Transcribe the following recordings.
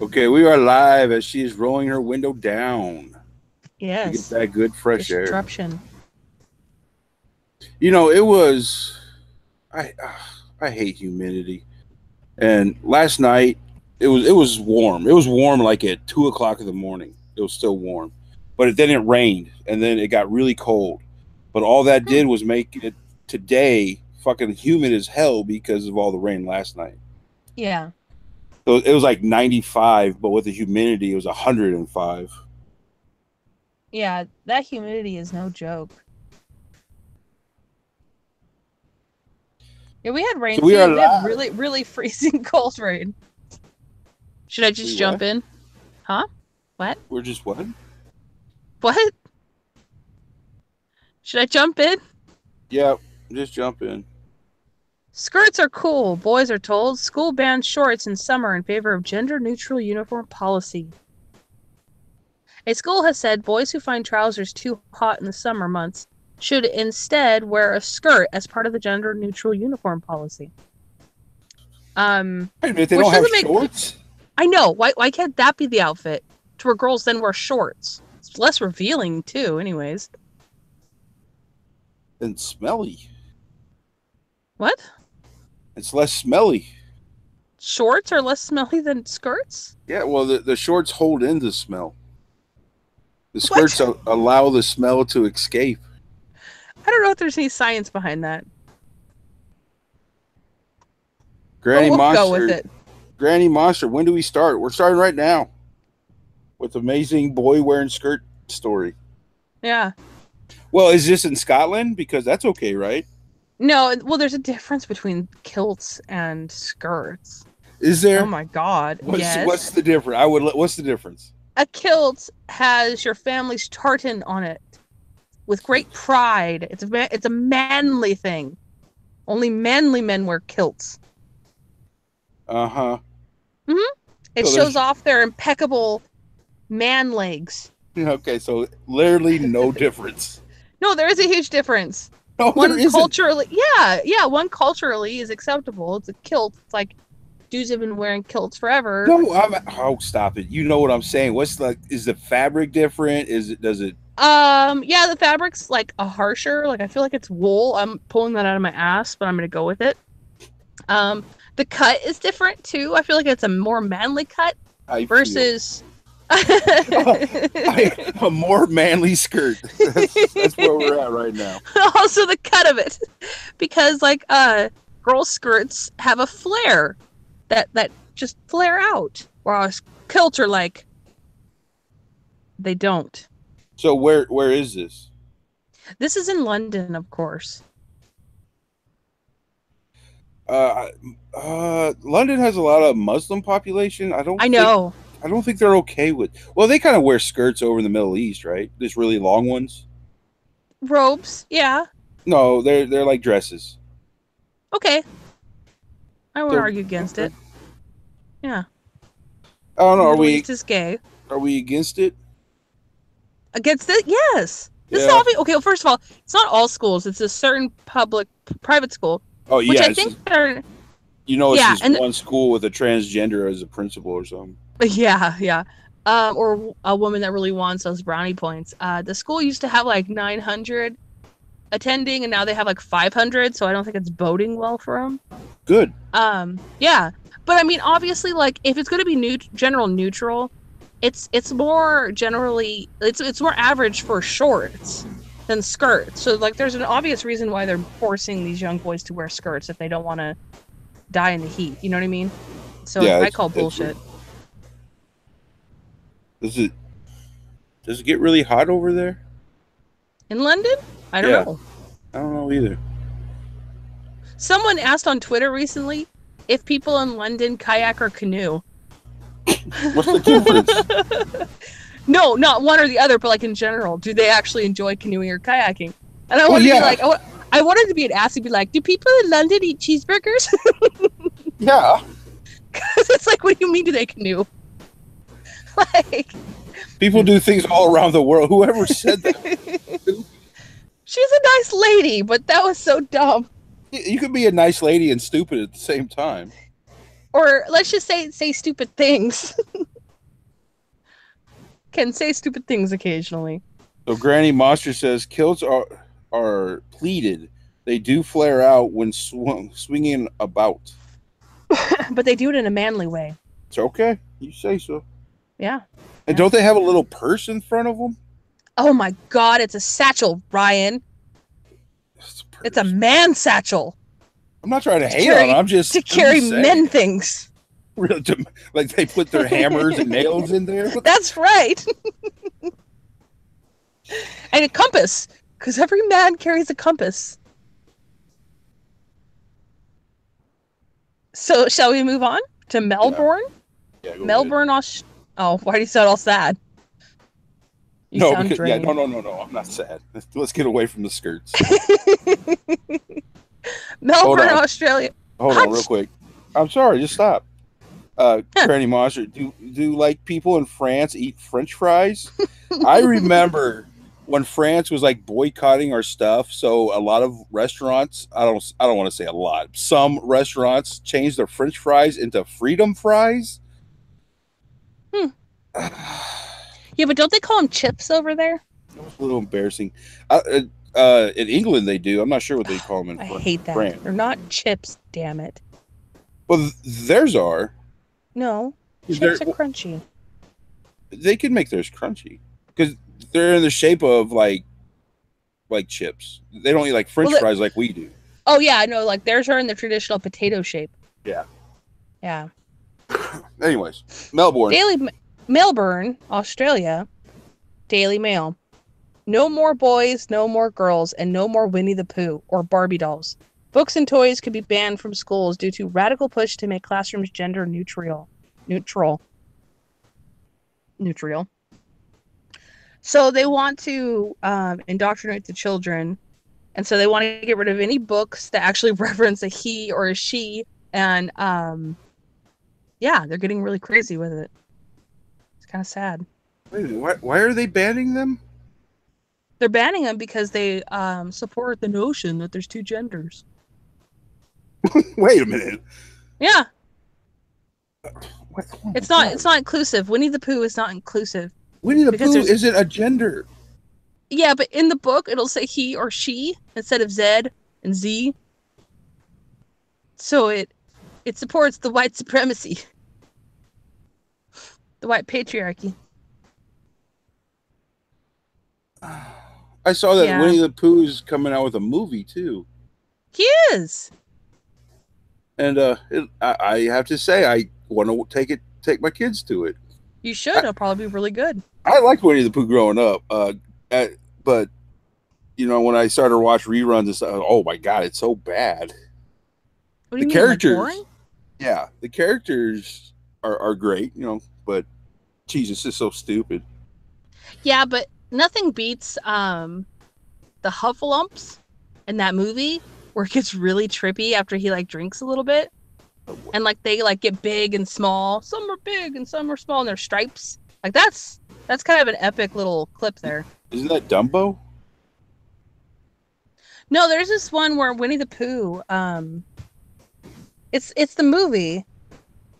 Okay, we are live as she is rolling her window down to get Yes. that good fresh air. Disruption. You know, it was I hate humidity. And last night it was warm. It was warm like at 2 o'clock in the morning. It was still warm, but then it rained and then it got really cold. But all that Hmm. did was make it today fucking humid as hell because of all the rain last night. Yeah. So it was like 95, but with the humidity, it was 105. Yeah. That humidity is no joke. Yeah, we had rain So we are too. We had live. really, really freezing cold rain. Should I We just jump what? in? Huh? What? We're just what? What? Should I jump in? Yeah, just jump in. Skirts are cool, boys are told. School bans shorts in summer in favor of gender-neutral uniform policy. A school has said boys who find trousers too hot in the summer months should instead wear a skirt as part of the gender-neutral uniform policy. Um, Wait a minute, they which don't have doesn't make shorts I know. Why can't that be the outfit? To where girls then wear shorts. It's less revealing too, anyways. and smelly. What? It's less smelly. Shorts are less smelly than skirts? Yeah, well, the shorts hold in the smell. The skirts What? allow the smell to escape. I don't know if there's any science behind that. But Granny we'll go with Monster, it. Granny Monster. When do we start? We're starting right now with amazing boy wearing skirt story. Yeah. Well, is this in Scotland? Because that's okay, right? No, well, there's a difference between kilts and skirts. Is Oh there? my God. What's Yes. the difference? I would. What's the difference? A kilt has your family's tartan on it with great pride. It's a manly thing. Only manly men wear kilts. Uh huh. Hmm. It So shows there's off their impeccable man legs. okay. So literally no difference. No, there is a huge difference. No, there One isn't. culturally, yeah, one culturally is acceptable. It's a kilt. It's like dudes have been wearing kilts forever. No, oh, stop it. You know what I'm saying. What's the, is the fabric different? Is it, does it, Yeah, the fabric's like a harsher. Like I feel like it's wool. I'm pulling that out of my ass, but I'm gonna go with it. Um, the cut is different too. I feel like it's a more manly cut I feel versus. a more manly skirt. That's where we're at right now. Also the cut of it, because like girl skirts have a flare that just flare out, whereas kilts are like they don't. So where is this? This is in London, of course. Uh, London has a lot of Muslim population. I know. I don't think they're okay with. Well, they kind of wear skirts over in the Middle East, right? There's really long ones. Robes, yeah. No, they're like dresses. Okay. I won't They're argue against okay. it. Yeah. I don't know. Middle East is gay. Are we against it? Against it? Yes. This is Yeah. all okay, well, first of all, it's not all schools. It's a certain private school, Oh which yeah. I think are It's yeah, just and one school with a transgender as a principal or something. yeah. Or a woman that really wants those brownie points. The school used to have like 900 attending, and now they have like 500. So I don't think it's boding well for them. Good. Yeah, but I mean, obviously, like if it's going to be general neutral, it's more generally it's more average for shorts than skirts. So like, there's an obvious reason why they're forcing these young boys to wear skirts if they don't want to die in the heat. You know what I mean? So Yeah, I call that's bullshit. does it does it get really hot over there? In London? I don't Yeah, know. I don't know either. Someone asked on Twitter recently if people in London kayak or canoe. What's the difference? No, not one or the other, but like in general, do they actually enjoy canoeing or kayaking? And I Well, wanted to be yeah, like, I wanted to be an ass and be like, do people in London eat cheeseburgers? yeah. Because it's like, what do you mean, do they canoe? Like, People do things all around the world. Whoever said that? she's a nice lady, but that was so dumb. You could be a nice lady and stupid at the same time. Or let's just say stupid things. can say stupid things occasionally. So Granny Monster says kilts are pleated. They do flare out when swinging about. But they do it in a manly way. It's okay. You say so. Yeah. And Yeah. don't they have a little purse in front of them? Oh my God, it's a satchel, Ryan. It's a man satchel. I'm not trying to To hate on it. carry I'm just men saying. things. Like they put their hammers and nails in there. That's right. And a compass, because every man carries a compass. So shall we move on to Melbourne? Yeah, go Melbourne, ahead. Oh, why do you sound all sad? You No, sound because drained. no. I'm not sad. Let's get away from the skirts. Melbourne, Australia. Hold on, real quick. I'm sorry. Just stop. Granny Monster, do like people in France eat French fries? I remember when France was like boycotting our stuff, so a lot of restaurants, I don't want to say a lot, some restaurants changed their French fries into freedom fries. Yeah, but don't they call them chips over there? It was a little embarrassing. In England, they do. I'm not sure what they call them in France. I hate that. France. They're not chips, damn it. Well, theirs are. No, chips are crunchy. They can make theirs crunchy because they're in the shape of like chips. They don't eat like French fries like we do. Oh yeah, no, like theirs are in the traditional potato shape. Yeah. Yeah. Anyways, Melbourne, Australia. Daily Mail. No more boys, no more girls, and no more Winnie the Pooh or Barbie dolls. Books and toys could be banned from schools due to radical push to make classrooms gender neutral. So they want to indoctrinate the children, and so they want to get rid of any books that actually reference a he or a she, and yeah, they're getting really crazy with it. It's kind of sad. Wait a minute, why are they banning them? They're banning them because they support the notion that there's two genders. Wait a minute. Yeah. It's not inclusive. Winnie the Pooh is not inclusive. Winnie the Pooh isn't a gender. Yeah, but in the book it'll say he or she instead of Z and Z. So it supports the white supremacy. The white patriarchy. I saw that Winnie the Pooh is coming out with a movie too. He is. And I have to say, I want to take my kids to it. You should. It'll probably be really good. I liked Winnie the Pooh growing up, but you know, when I started to watch reruns and stuff, oh my god, it's so bad. What do you mean, characters, like boring? Yeah, the characters are great, you know, but Jesus, it's so stupid. Yeah, but nothing beats the Huffalumps in that movie where it gets really trippy after he like drinks a little bit, and like they like get big and small. Some are big and some are small, and they're stripes. Like that's kind of an epic little clip there. Isn't that Dumbo? No, there's this one where Winnie the Pooh. It's the movie.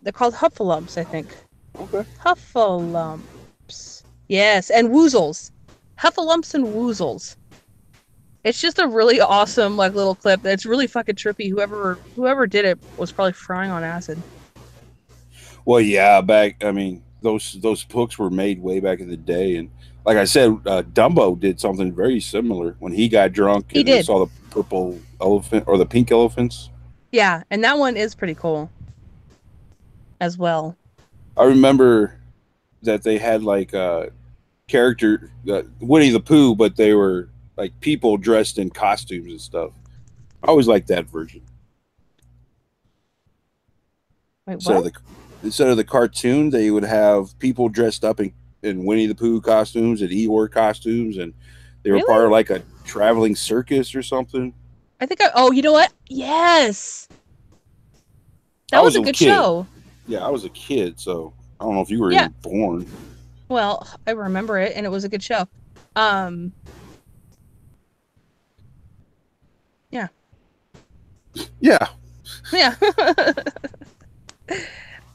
They're called Huffalumps, I think. Okay. Huffalumps. Yes, and Woozles. Huffalumps and Woozles. It's just a really awesome like little clip that's really fucking trippy. Whoever did it was probably frying on acid. Well, yeah, I mean, those books were made way back in the day, and like I said, Dumbo did something very similar when he got drunk and he saw the purple elephant or the pink elephants. Yeah, and that one is pretty cool as well. I remember that they had like character Winnie the Pooh, but they were like people dressed in costumes and stuff. I always liked that version. Wait, what? Instead of the cartoon, they would have people dressed up in Winnie the Pooh costumes and Eeyore costumes, and they were part of like a traveling circus or something. I think oh, you know what? Yes. That was a good show. Yeah, I was a kid, so I don't know if you were even born. Well, I remember it, and it was a good show. Yeah. Yeah. Yeah.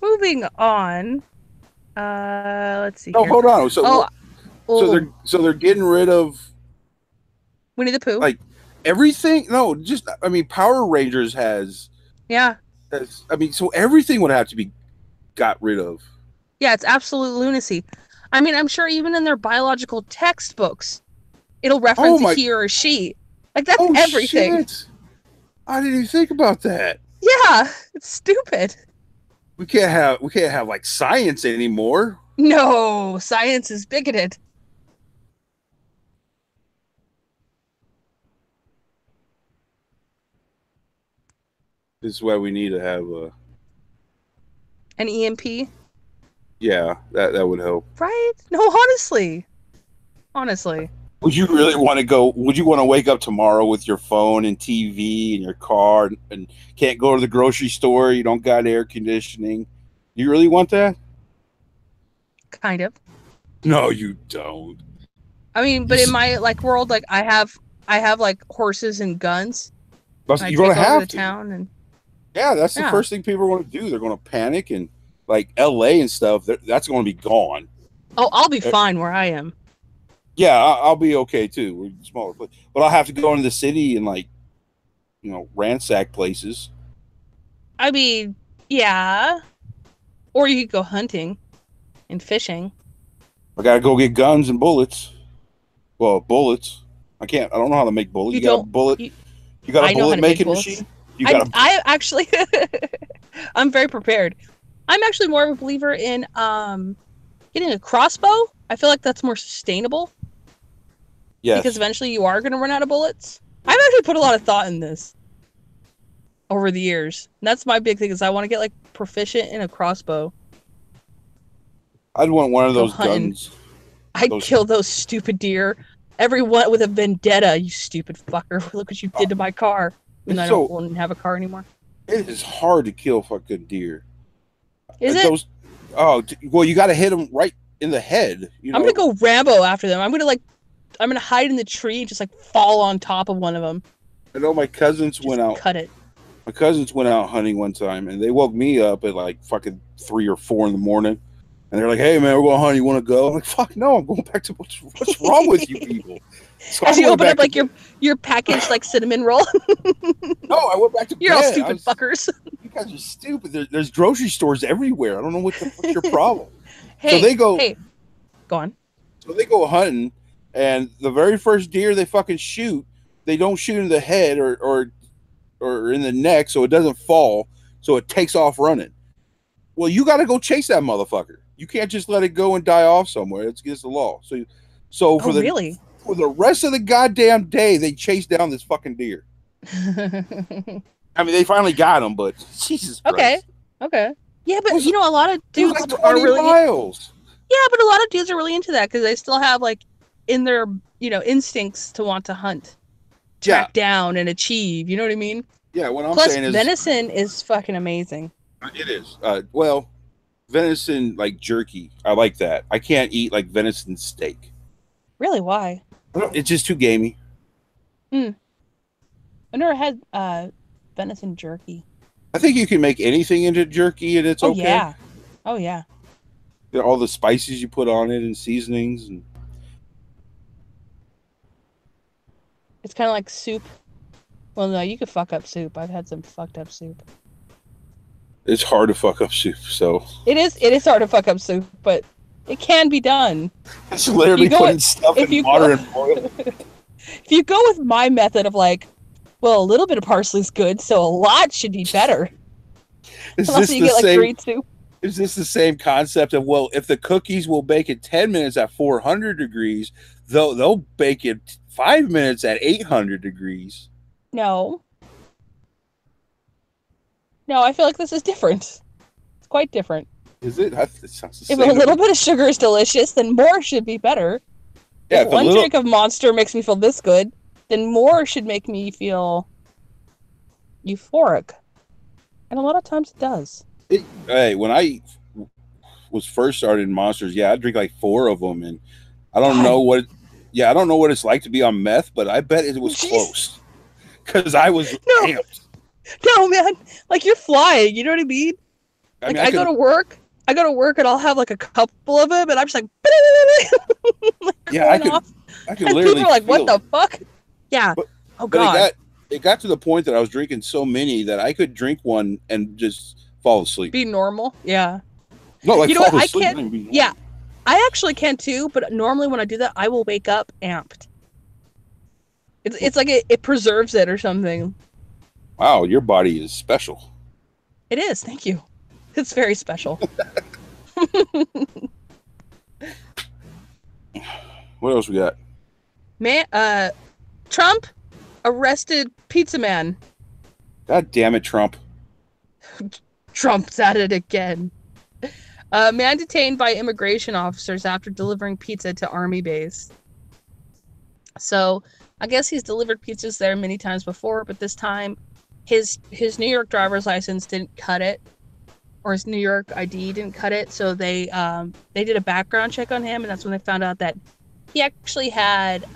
Moving on. Let's see No, here. hold on. Oh, oh, So they're getting rid of Winnie the Pooh. like everything. No, just I mean, Power Rangers Yeah. has. I mean, so everything would have to be got rid of. Yeah, it's absolute lunacy. I mean, I'm sure even in their biological textbooks, it'll Oh reference a my! he or a she. Like, that's Oh everything. shit! I didn't even think about that. Yeah, it's stupid. We can't have like science anymore. No, science is bigoted. This is why we need to have a. An EMP, Yeah, that would help. right? No, honestly. Honestly. Would you really want to go? Would you want to wake up tomorrow with your phone and TV and your car and can't go to the grocery store? You don't got air conditioning. You really want that? Kind of. No, you don't. I mean, but in my like world, like I have like horses and guns. But And I you're gonna take over the have to. town and Yeah, that's the yeah. first thing people are going to do. They're going to panic and like LA and stuff. That's going to be gone. Oh, I'll be fine where I am. Yeah, I'll be okay too. We're smaller, but I'll have to go into the city and like ransack places. I mean, yeah. Or you could go hunting and fishing. I gotta go get guns and bullets. Well, bullets. I can't. I don't know how to make bullets. You You got a don't bullet. you, You got a I know how bullet to make making bullets. machine. You got a. I actually I'm very prepared. I'm actually more of a believer in getting a crossbow. I feel like that's more sustainable because Yes, eventually you are going to run out of bullets. I've actually put a lot of thought in this over the years. And that's my big thing is I want to get like proficient in a crossbow. I'd want one of Go those hunting. guns. I'd kill those stupid deer. Everyone with a vendetta, you stupid fucker. Look what you did to my car. And I So don't have a car anymore. it is hard to kill fucking deer. Is it? Those. Oh well, you got to hit them right in the head. I'm gonna go Rambo after them. I'm gonna hide in the tree and just like fall on top of one of them. I know my cousins Just went out. cut it. My cousins went out hunting one time, and they woke me up at like fucking 3 or 4 in the morning, and they're like, "Hey man, we're going hunting. You want to go?" I'm like, "Fuck no, I'm going back to what's wrong with you people?" So As you open up like your packaged like cinnamon roll. No, I went back to You're all bed. stupid fuckers. You guys are stupid. There's grocery stores everywhere. I don't know what's your problem. Hey, so they go. Hey, go on. So they go hunting, and the very first deer they fucking shoot, they don't shoot in the head or in the neck, so it doesn't fall, so it takes off running. Well, you got to go chase that motherfucker. You can't just let it go and die off somewhere. It's against the law. So for really? For the rest of the goddamn day, they chase down this fucking deer. I mean, they finally got him, but Jesus Christ. Okay. Yeah, but you know, a lot of dudes like are really miles. Yeah, but a lot of dudes are really into that because they still have like in their instincts to want to hunt, track down, and achieve. You know what I mean? Yeah. What I'm Plus, saying is venison is fucking amazing. It is. Well, venison like jerky. I like that. I can't eat like venison steak. Really? Why? It's just too gamey. I never had venison jerky. I think you can make anything into jerky and it's okay. Yeah. Oh yeah. All the spices you put on it and seasonings and it's kind of like soup. Well, no, you could fuck up soup. I've had some fucked up soup. It's hard to fuck up soup, so it is hard to fuck up soup, but it can be done. It's literally putting stuff in water and boil. If you go with my method of like, well, a little bit of parsley is good, so a lot should be better. Unless you get like green soup. Is this the same concept of, well, if the cookies will bake in 10 minutes at 400 degrees, they'll bake in 5 minutes at 800 degrees? No, I feel like this is different. It's quite different. Is it? It sounds the same. If a little bit of sugar is delicious, then more should be better. Yeah, if one drink of Monster makes me feel this good, then more should make me feel euphoric. And a lot of times it does. Hey, when I was first started in Monsters, I drink like 4 of them, and I don't know what. I don't know what it's like to be on meth, but I bet it was close because I was amped. No, man, like you're flying. You know what I mean? I go to work I go to work and I'll have like a couple of them, and I'm just like, like Yeah, going off, I could and people literally are like, "What feel the it. fuck?" Yeah. But Oh but God. it got to the point that I was drinking so many that I could drink one and just fall asleep. Be normal. Yeah. No, like You know what? fall I asleep, can't. not even be Yeah, normal. I actually can too. But normally when I do that, I will wake up amped. It's like it preserves it or something. Wow, your body is special. It is. Thank you. It's very special. What else we got? Man, Trump arrested pizza man. God damn it, Trump. Trump's at it again. Man detained by immigration officers after delivering pizza to army base. So I guess he's delivered pizzas there many times before, but this time his New York driver's license didn't cut it, or his New York ID didn't cut it. So they did a background check on him, and that's when they found out that he actually had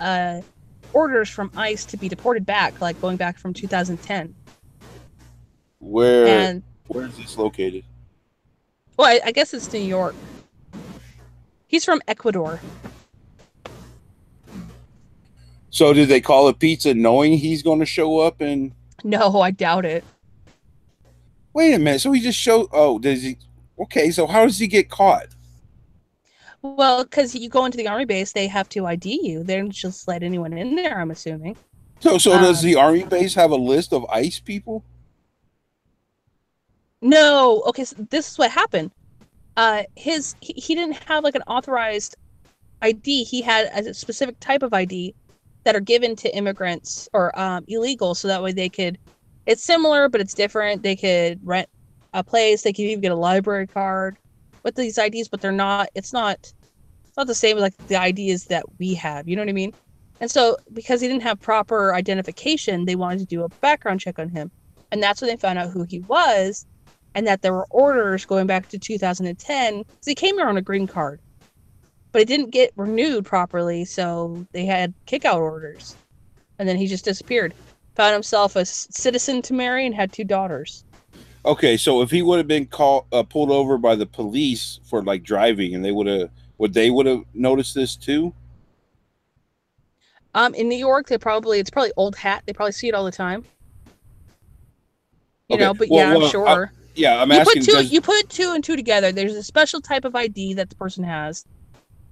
orders from ICE to be deported back, like going back from 2010. Where And where is this located? well, I guess it's New York. He's from Ecuador. So did they call it pizza knowing he's going to show up and No, I doubt it. wait a minute? So he just showed. Oh, does he? Okay, so how does he get caught? Well, because you go into the army base, they have to ID you. They don't just let anyone in there, I'm assuming. So does Um, the army base have a list of ICE people? no, okay, so this is what happened. He didn't have like an authorized ID. He had a specific type of ID that are given to immigrants or illegal, so that way they could. It's similar, but it's different. They could rent a place. They could even get a library card with these IDs, but they're not. It's not the same as like the IDs that we have. You know what I mean? And so because he didn't have proper identification, they wanted to do a background check on him, and that's when they found out who he was, and that there were orders going back to 2010. Because he came here on a green card, but it didn't get renewed properly, so they had kick-out orders, and then he just disappeared. Found himself a citizen to marry and had two daughters. Okay, so if he would have been called pulled over by the police for like driving, and they would have noticed this too. In New York, it's probably old hat. They probably see it all the time, you Okay, know. But yeah, I'm sure yeah, I'm asking. Does you put two and two together. There's a special type of ID that the person has,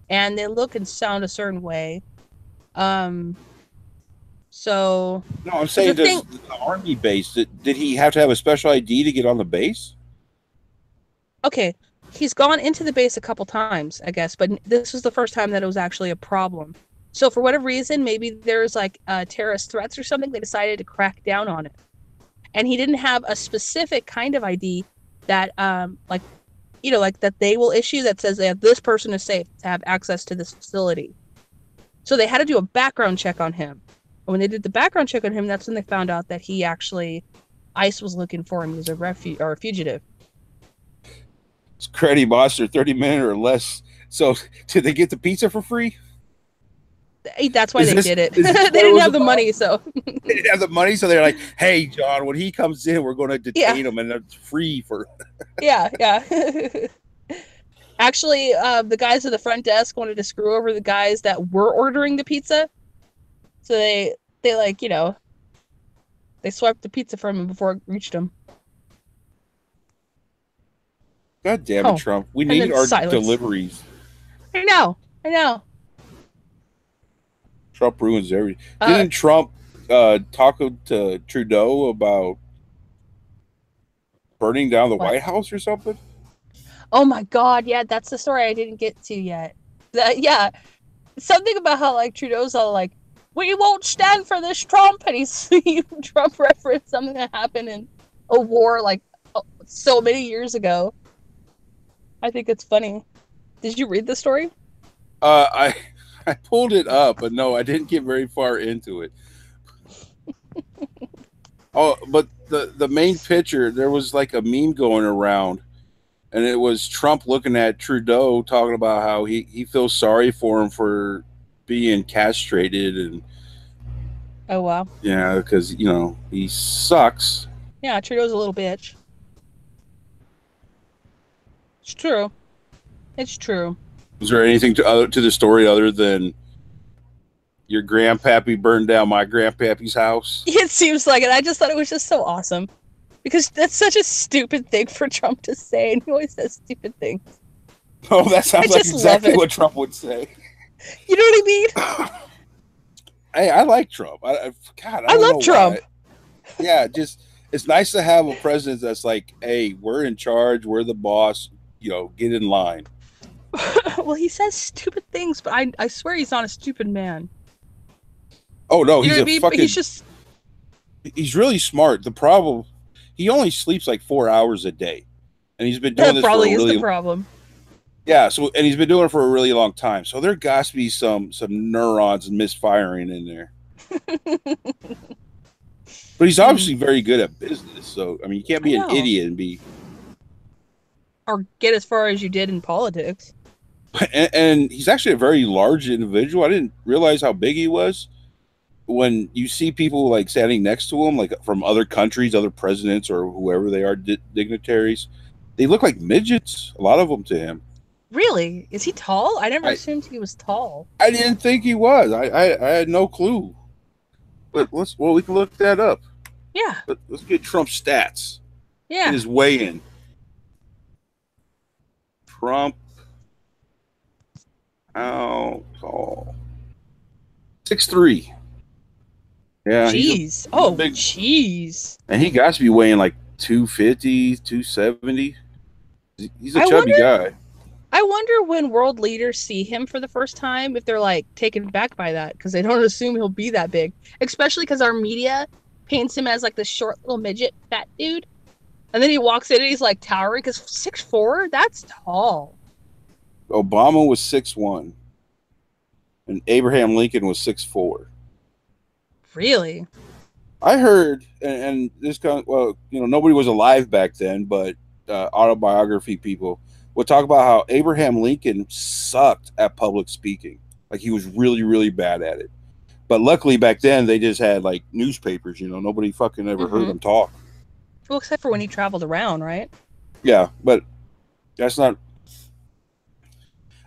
and they look and sound a certain way. Um, so no? I'm the saying thing, does the army base did he have to have a special ID to get on the base? okay, he's gone into the base a couple times, I guess, but this was the first time that it was actually a problem. So for whatever reason, maybe there's like terrorist threats or something, they decided to crack down on it. And he didn't have a specific kind of ID that, like, you know, like that they will issue that says that this person is safe to have access to this facility. So they had to do a background check on him. And when they did the background check on him, that's when they found out that he actually, ICE was looking for him. He was a fugitive. It's Credit Monster 30 minute or less. So did they get the pizza for free? That's why they did it. Is They this what it didn't was have the about? money, so They didn't have the money, so they're like, "Hey, John, when he comes in, we're going to yeah, detain him, and it's free for." yeah, yeah. Actually, the guys at the front desk wanted to screw over the guys that were ordering the pizza, so they like, you know, they swiped the pizza from him before it reached him. God damn it, Oh, Trump! We and need then our silence. deliveries. I know. Trump ruins everything. Uh, Didn't Trump talk to Trudeau about burning down the what? White House or something? Oh my God, yeah, that's the story I didn't get to yet. Yeah, something about how like Trudeau's all like, "We won't stand for this, Trump," and he's Trump referenced something that happened in a war like so many years ago. I think it's funny. Did you read the story? I I pulled it up, but no, I didn't get very far into it. Oh, but the main picture, there was like a meme going around, and it was Trump looking at Trudeau talking about how he feels sorry for him for being castrated, and Oh wow. yeah, because he sucks. Yeah, Trudeau's a little bitch. It's true. It's true. Is there anything to the story other than your grandpappy burned down my grandpappy's house? It seems like it. I just thought it was just so awesome. Because that's such a stupid thing for Trump to say, and he always says stupid things. Oh, that I sounds like just love exactly it. what Trump would say. You know what I mean? Hey, I like Trump. God, I I don't love know Trump. why. Yeah, just it's nice to have a president that's like, hey, we're in charge, we're the boss. You know, get in line. Well, he says stupid things, but I swear he's not a stupid man. Oh no, You know he's what I a mean? But he's fucking. just He's really smart. The problem, he only sleeps like 4 hours a day, and he's been doing that this for probably a is the really problem. yeah. So and he's been doing it for a really long time. So there got to be some neurons misfiring in there. But he's obviously very good at business. So I mean, you can't be an idiot and be or get as far as you did in politics. and he's actually a very large individual. I didn't realize how big he was. When you see people like standing next to him, like from other countries, other presidents or whoever they are, dignitaries, they look like midgets. A lot of them to him. Really? Is he tall? I never I assumed he was tall. I didn't think he was. I had no clue. But we can look that up. Yeah. Let's get Trump's stats. Yeah. Get his weigh in. Trump, how tall? 6'3". Yeah, jeez. Big, jeez. and he got to be weighing like 250, 270. He's a chubby guy. I wonder when world leaders see him for the first time if they're like taken back by that because they don't assume he'll be that big, especially because our media paints him as like the short little midget fat dude, and then he walks in and he's like towering because 6'4", that's tall. Obama was 6'1", and Abraham Lincoln was 6'4". Really? I heard, and this kind of, well, nobody was alive back then, but autobiography people would talk about how Abraham Lincoln sucked at public speaking. Like he was really, really bad at it. But luckily back then they just had like newspapers, nobody fucking ever heard him talk. Well, except for when he traveled around, right? Yeah, but that's not.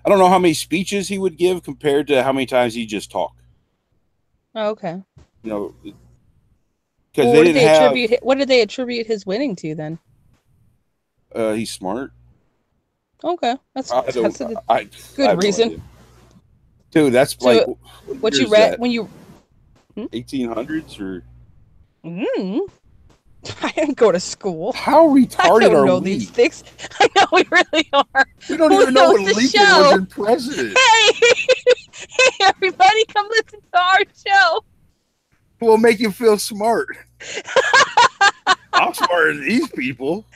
I don't know how many speeches he would give compared to how many times he just talk. Oh, okay. Because well, what did they attribute his winning to then? He's smart. Okay, that's a good reason. Dude, that's so like what you read when you 1800s or. I didn't go to school. How retarded I don't know we? These things. I know we really are. We don't even know when Lincoln was in president. Hey, everybody, come listen to our show. We'll make you feel smart. I'm smarter than these people.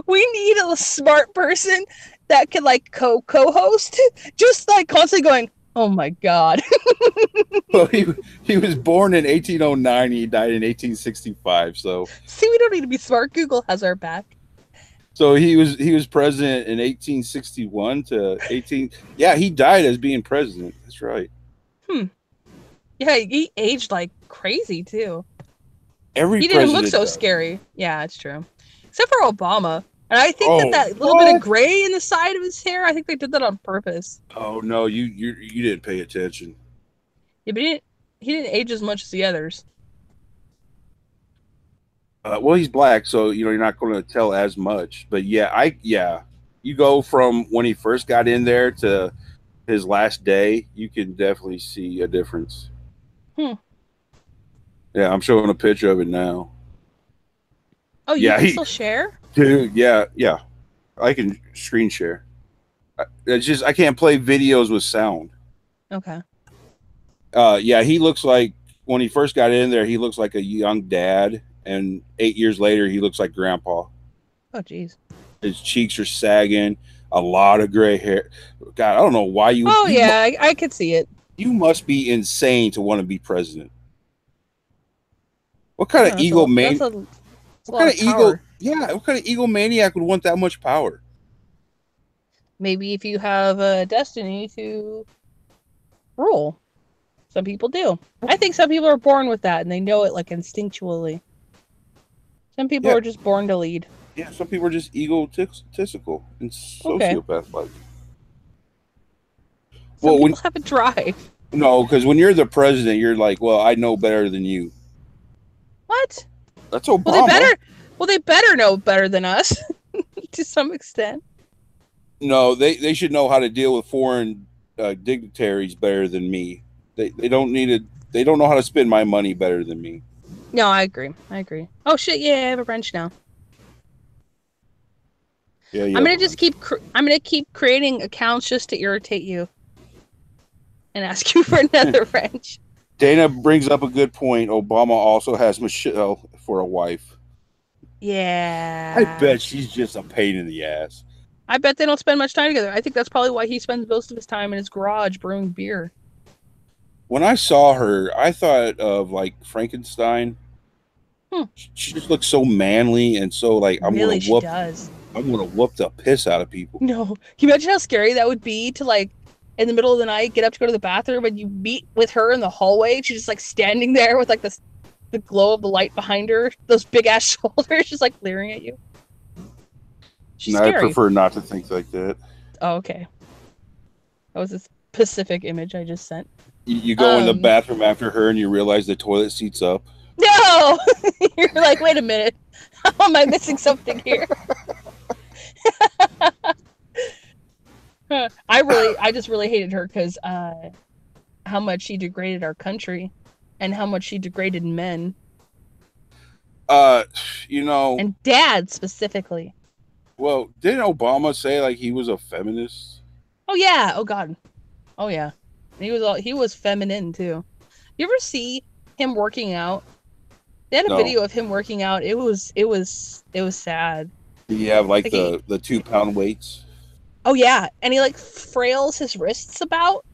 We need a smart person that can like co-host, just like constantly going, oh my god. Well, he was born in 1809. He died in 1865. So see, we don't need to be smart. Google has our back. So he was president in 1861 to 18. Yeah, he died as being president. That's right. Yeah, he aged like crazy too. He didn't look so scary. Yeah, it's true. Except for Obama. And I think that little bit of gray in the side of his hair, I think they did that on purpose. Oh no, you didn't pay attention. Yeah, but he didn't age as much as the others. Well, he's black, so you're not going to tell as much. But yeah, you go from when he first got in there to his last day, you can definitely see a difference. Yeah, I'm showing a picture of it now. Oh, you can still share? Dude, yeah. I can screen share. It's just I can't play videos with sound. Okay. Yeah, he looks like when he first got in there, he looks like a young dad, and 8 years later, he looks like grandpa. Oh, jeez. His cheeks are sagging, a lot of gray hair. God, I don't know why you. Oh yeah, I could see it. You must be insane to want to be president. What kind of egomaniac? What kind of ego? Yeah, what kind of egomaniac would want that much power? Maybe if you have a destiny to rule. Some people do. I think some people are born with that and they know it like instinctually. Some people are just born to lead. Yeah, some people are just egotistical and Okay. sociopath like. Some Well, when people have a drive. no, because when you're the president, you're like, well, I know better than you. What? That's Well, they Obama. better. Well, they better know better than us to some extent. No, they should know how to deal with foreign dignitaries better than me. They don't need it. They don't know how to spend my money better than me. No, I agree. I agree. Oh shit! Yeah, I have a wrench now. Yeah, you I'm have gonna a just wrench. I'm gonna keep creating accounts just to irritate you and ask you for another wrench. Dana brings up a good point. Obama also has Michelle for a wife. I Yeah. bet she's just a pain in the ass. I bet they don't spend much time together. I think that's probably why he spends most of his time in his garage brewing beer. When I saw her, I thought of like Frankenstein. Hmm. She just looks so manly and so like Really, she does. I'm gonna whoop the piss out of people. No. Can you imagine how scary that would be to like in the middle of the night get up to go to the bathroom and you meet with her in the hallway and she's just like standing there with like the glow of the light behind her, those big ass shoulders just like leering at you. She's And I scary. prefer not to think like that. Oh, okay. That was a specific image I just sent. You go in the Um bathroom after her and you realize the toilet seat's up. no. You're like, wait a minute. How am I missing something here? I just really hated her because how much she degraded our country and how much she degraded men Uh, you know, and dads specifically. well, didn't Obama say like he was a feminist? Oh yeah. Oh god. Oh yeah. He was feminine too. You ever see him working out? They had a No. video of him working out. It was sad. Did he have like Like he, the 2 pound weights? oh yeah, and he like frails his wrists about.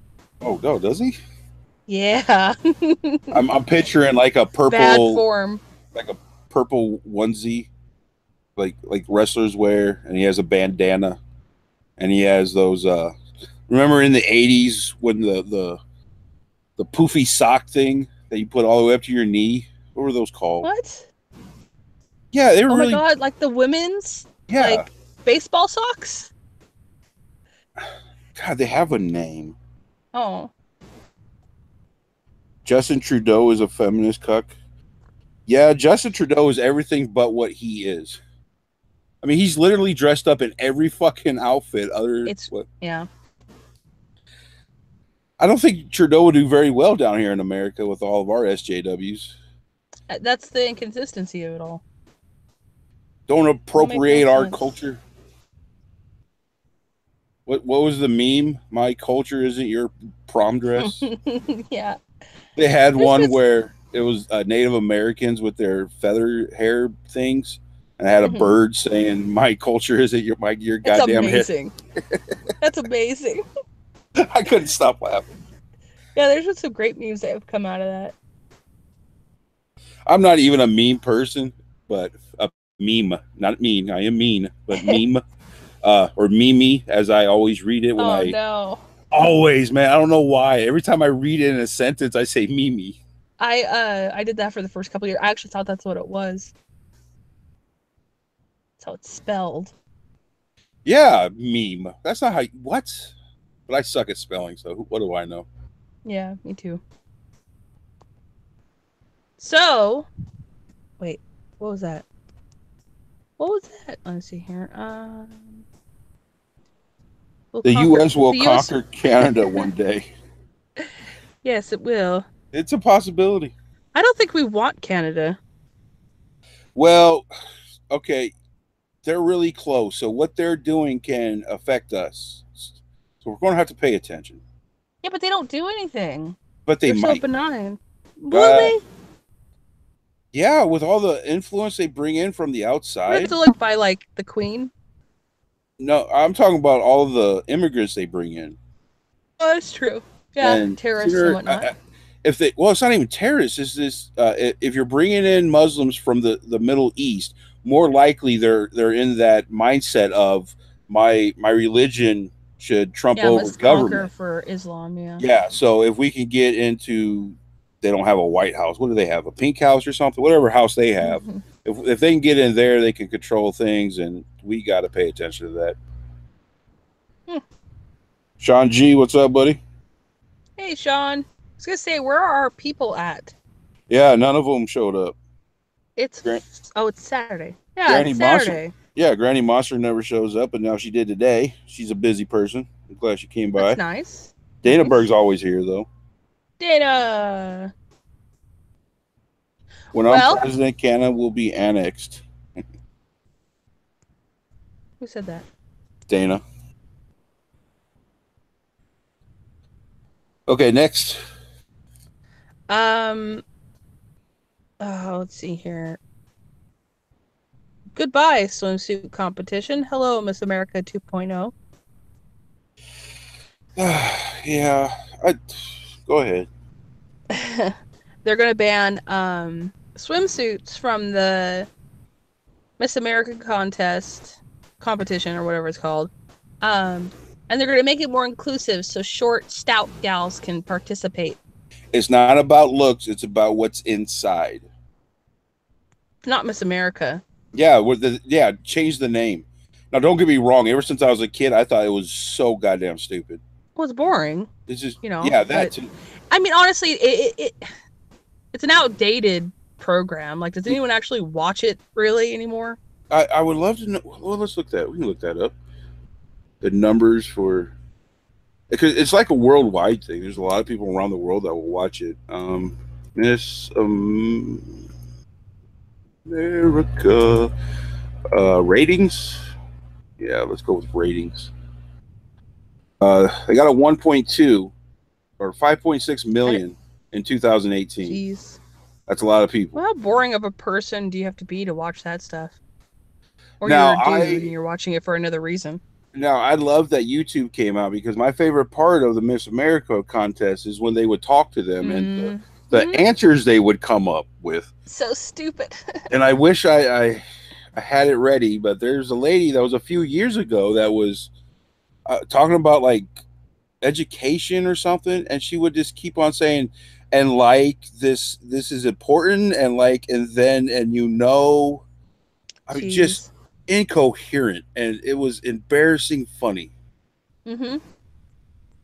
Oh no, does he? Yeah. I'm picturing Bad form. like a purple onesie, like wrestlers wear, and he has a bandana, and he has those. Remember in the '80s when the poofy sock thing that you put all the way up to your knee? What were those called? What? Yeah, they were Oh my really. god, like the women's Yeah, like baseball socks? God, they have a name. Oh. Justin Trudeau is a feminist cuck. Yeah, Justin Trudeau is everything but what he is. I mean, he's literally dressed up in every fucking outfit. Other It's what? yeah. I don't think Trudeau would do very well down here in America with all of our SJWs. That's the inconsistency of it all. Don't Don't make no appropriate our sense. culture. What was the meme? My culture isn't your prom dress. Yeah. They had There's one been where it was Native Americans with their feather hair things, and I had a mhm. bird saying, "My culture isn't your It's goddamn head." amazing. That's amazing. I couldn't stop laughing. Yeah, there's been some great memes that have come out of that. I'm not even a meme person, but a meme, not mean. I am mean, but meme, or mimi, as I always read it when Oh I no. always, man. I don't know why. Every time I read it in a sentence, I say mimi. I did that for the first couple of years. I actually thought that's what it was. That's how it's spelled. Yeah, meme. That's not how. What? But I suck at spelling, so what do I know? Yeah, me too. So, wait, what was that? What was that? Let's see here. We'll The conquer U.S. will the U.S. conquer Canada one day. Yes, it will. It's a possibility. I don't think we want Canada. Well, okay, they're really close, so what they're doing can affect us. So we're going to have to pay attention. Yeah, but they don't do anything. But they They're so might. benign. Will Uh, they? yeah, with all the influence they bring in from the We have outside. to look by like the Queen. No, I'm talking about all the immigrants they bring in. Oh, that's true. Yeah, And terrorists and sooner, whatnot. if they, well, it's not even terrorists. It's this. If you're bringing in Muslims from the Middle East, more likely they're in that mindset of my religion should trump Yeah, over must conquer government. for Islam. Yeah. Yeah. So if we can get into they don't have a White House. What do they have? A pink house or something? Whatever house they have. Mm-hmm. If they can get in there, they can control things, and we got to pay attention to that. Hmm. Sean G, what's up, buddy? Hey, Sean. I was gonna say, where are our people at? Yeah, none of them showed up. Gran- It's Saturday. Yeah, it's Granny Monster. Saturday. Yeah, Granny Monster never shows up, but now she did today. She's a busy person. I'm glad she came That's by. nice. Danaberg's Nice. always here, though. Dana. When I'm Well, president, Canada will be annexed. who said that? Dana. Okay, next. Um. Let's see here. Goodbye, swimsuit competition. Hello, Miss America 2.0. Yeah, go ahead. They're gonna ban swimsuits from the Miss America competition or whatever it's called. And they're gonna make it more inclusive so short, stout gals can participate. It's not about looks; it's about what's inside. Not Miss America. Yeah, change the name. Now, don't get me wrong. Ever since I was a kid, I thought it was so goddamn stupid. Well, it's boring, It's just, you know. yeah, But I mean, honestly, it's an outdated program. Like, does anyone actually watch it really anymore? I would love to know. Well, let's look that. We can look that up. The numbers for, because it's like a worldwide thing. There's a lot of people around the world that will watch it. Miss America ratings. Yeah, let's go with ratings. They got a 1.2 or 5.6 million in 2018. Jeez. That's a lot of people. Well, how boring of a person do you have to be to watch that stuff? Or Now, you're a dude and you're watching it for another reason. Now, I love that YouTube came out, because my favorite part of the Miss America contest is when they would talk to them and the answers they would come up with. So stupid. And I wish I had it ready, but there's a lady that was a few years ago that was talking about like education or something, and she would just keep on saying, and like this is important, and like, and then, and you know, I mean, just incoherent, and it was embarrassing funny. Mm-hmm.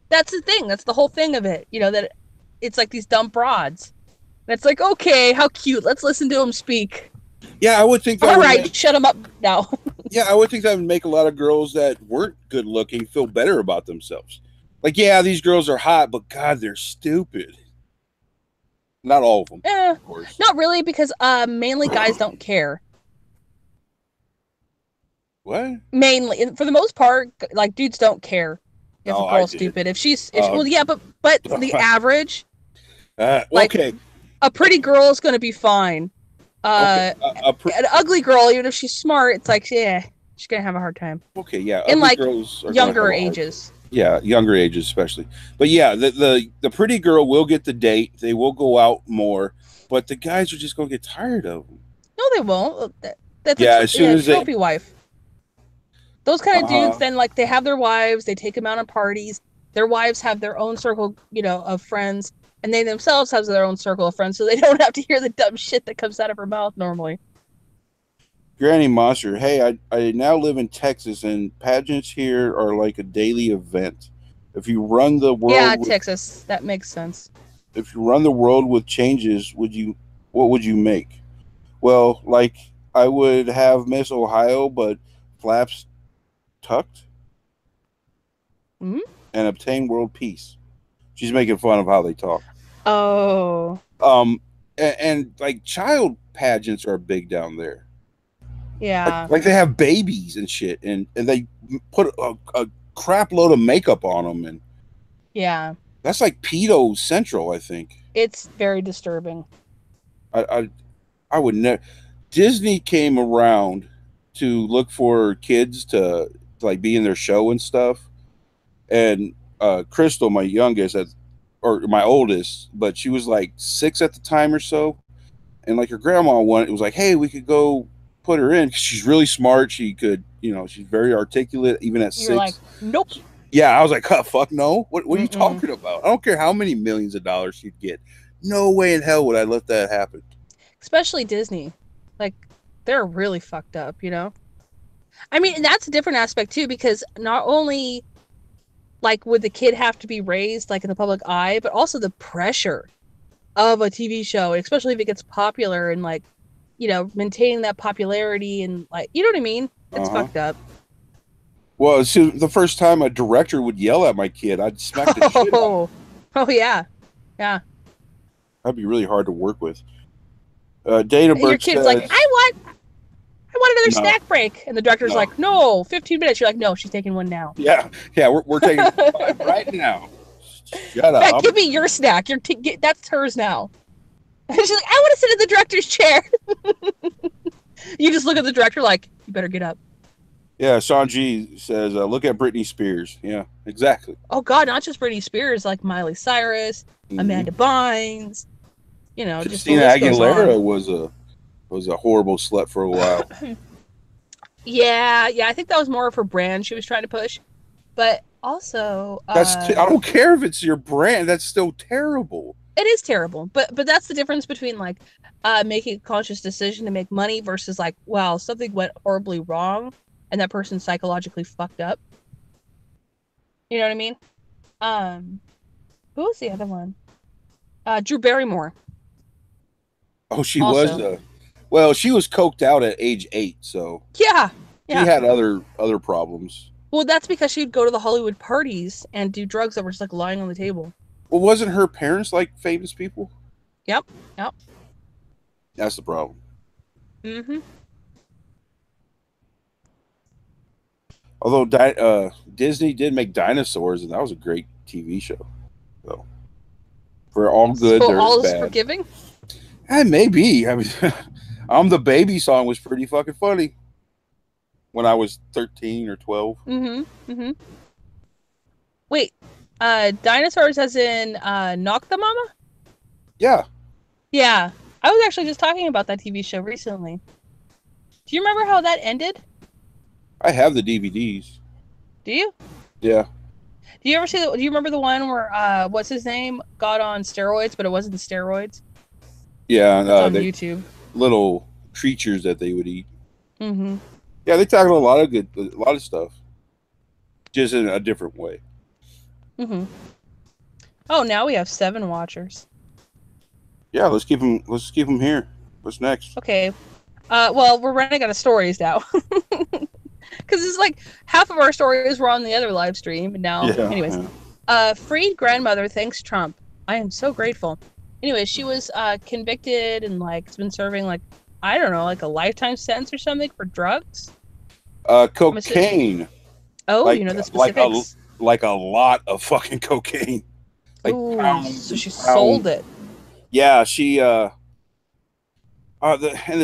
That's the thing. That's the whole thing of it. You know, that it's like these dumb broads. That's like, okay, how cute. Let's listen to them speak. Yeah, I would think that. All right, shut them up now. Yeah, I would think that would make a lot of girls that weren't good looking feel better about themselves. Like, yeah, these girls are hot, but God, they're stupid. Not all of them, of course. Not really, because mainly guys don't care. What? Mainly, for the most part, like, dudes don't care if a girl's stupid. If she's, well, yeah, but the average, like, okay, a pretty girl is going to be fine. An ugly girl, even if she's smart, it's like, yeah, she's gonna have a hard time. Okay, yeah, in like girls are younger ages. Yeah, younger ages especially. But yeah, the pretty girl will get the date. They will go out more, but the guys are just gonna get tired of them. No, they won't. That's as soon as trophy wife. Those kind of dudes, then, like, they have their wives, they take them out on parties. Their wives have their own circle, you know, of friends, and they themselves have their own circle of friends, so they don't have to hear the dumb shit that comes out of her mouth normally. Granny Monster, hey, I now live in Texas, and pageants here are like a daily event. If you run the world, Texas, that makes sense. If you run the world with changes, what would you make? Well, like, I would have Miss Ohio, but flaps tucked, and obtain world peace. She's making fun of how they talk. Oh. And like, child pageants are big down there. Yeah. Like they have babies and shit, and they put a crap load of makeup on them, and yeah, that's like pedo central, I think. It's very disturbing. I would never. Disney came around to look for kids to like be in their show and stuff, and Crystal, my youngest, or my oldest, but she was like 6 at the time or so, and like her grandma it was like, hey, we could go put her in. She's really smart. She could, you know, she's very articulate even at 6. You're like, nope. Yeah, I was like, fuck no. What are you talking about? I don't care how many millions of dollars she'd get. No way in hell would I let that happen. Especially Disney. Like, they're really fucked up, you know? I mean, and that's a different aspect too, because not only like would the kid have to be raised like in the public eye, but also the pressure of a TV show, especially if it gets popular and like, you know, maintaining that popularity and like, you know what I mean? It's Uh huh. fucked up. Well, see, the first time a director would yell at my kid, I'd smack the shit out of him. Oh, oh yeah, yeah. That'd be really hard to work with. Dana And your Burke kid's like, says, I want another no, snack break, and the director's no. like, no, 15 minutes. You're like, no, she's taking one now. Yeah, yeah, we're taking 5 right now. Shut Matt, up. give me your snack. That's hers now. And she's like, I want to sit in the director's chair. You just look at the director like, you better get up. Yeah, Sanji says, look at Britney Spears. Yeah, exactly. Oh God, not just Britney Spears, like Miley Cyrus, Amanda Bynes. You know, just the Christina list goes Aguilera on. was a horrible slut for a while. Yeah, yeah. I think that was more of her brand she was trying to push, but also, I don't care if it's your brand. That's still terrible. it is terrible. But that's the difference between like making a conscious decision to make money versus like, wow, something went horribly wrong and that person's psychologically fucked up. You know what I mean? Who was the other one? Drew Barrymore. Oh, she was Also, well, she was coked out at age 8, so yeah, she yeah. had other problems. Well, that's because she'd go to the Hollywood parties and do drugs that were just like lying on the table. Well, wasn't her parents like famous people? Yep, yep. That's the problem. Mm-hmm. Although Disney did make dinosaurs, and that was a great TV show. So for all good, So there's all is bad. forgiving. And maybe I mean, "I'm the Baby" song was pretty fucking funny when I was 13 or 12. Mm-hmm. Mm-hmm. Wait, dinosaurs as in Knock the Mama? Yeah, Yeah. I was actually just talking about that TV show recently. Do you remember how that ended? I have the DVDs. Do you? Yeah, Do you ever see do you remember the one where what's his name got on steroids, but it wasn't steroids? yeah. That's on They YouTube. little creatures that they would eat. Mm-hmm. Yeah, they tackled a lot of stuff, just in a different way. Mm-hmm. Oh, now we have 7 watchers. Yeah, let's keep them. Let's keep them here. What's next? Okay. Well, we're running out of stories now. Because it's like half of our stories were on the other live stream. And now, Yeah. anyways, Yeah. freed grandmother thanks Trump. I am so grateful. Anyway, she was convicted and like has been serving like, I don't know, like a lifetime sentence or something for drugs. Cocaine. Oh, you know the specifics. Like a lot of fucking cocaine. Like Ooh, pounds so and she pounds. sold it. Yeah, she the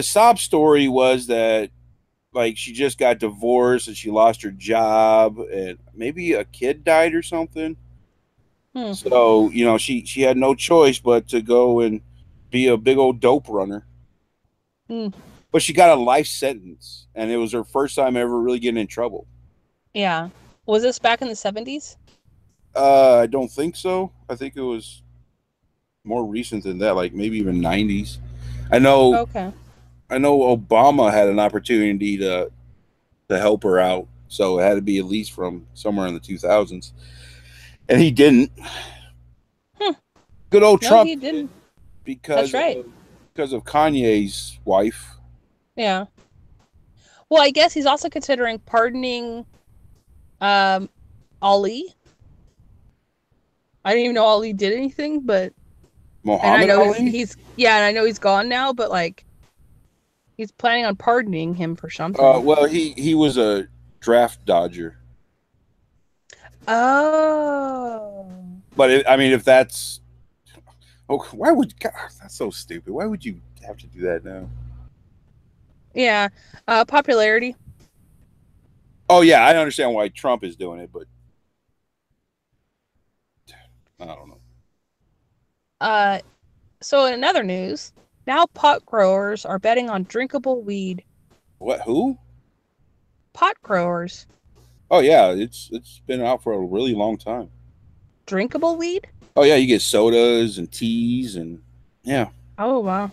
sob story was that like she just got divorced and she lost her job and maybe a kid died or something. Hmm. So, she had no choice but to go and be a big old dope runner. Hmm. But she got a life sentence and it was her first time ever really getting in trouble. Yeah. Was this back in the 70s? I don't think so. I think it was more recent than that, like maybe even 90s. I know Okay. I know Obama had an opportunity to help her out, so it had to be at least from somewhere in the 2000s, and he didn't. Hmm. Good old No, Trump he didn't. because That's right. because of Kanye's wife. Yeah. Well, I guess he's also considering pardoning Ali. I didn't even know Ali did anything, but and I Muhammad know Ali. and I know he's gone now, but like he's planning on pardoning him for something. Well, he was a draft dodger, Oh. but I mean, if that's why would God, that's so stupid? Why would you have to do that now? Yeah. Popularity. Oh yeah, I understand why Trump is doing it, but I don't know. So in other news, now pot growers are betting on drinkable weed. What? Who? Pot growers. Oh yeah, it's been out for a really long time. Drinkable weed? Oh yeah, you get sodas and teas and Yeah, Oh, wow.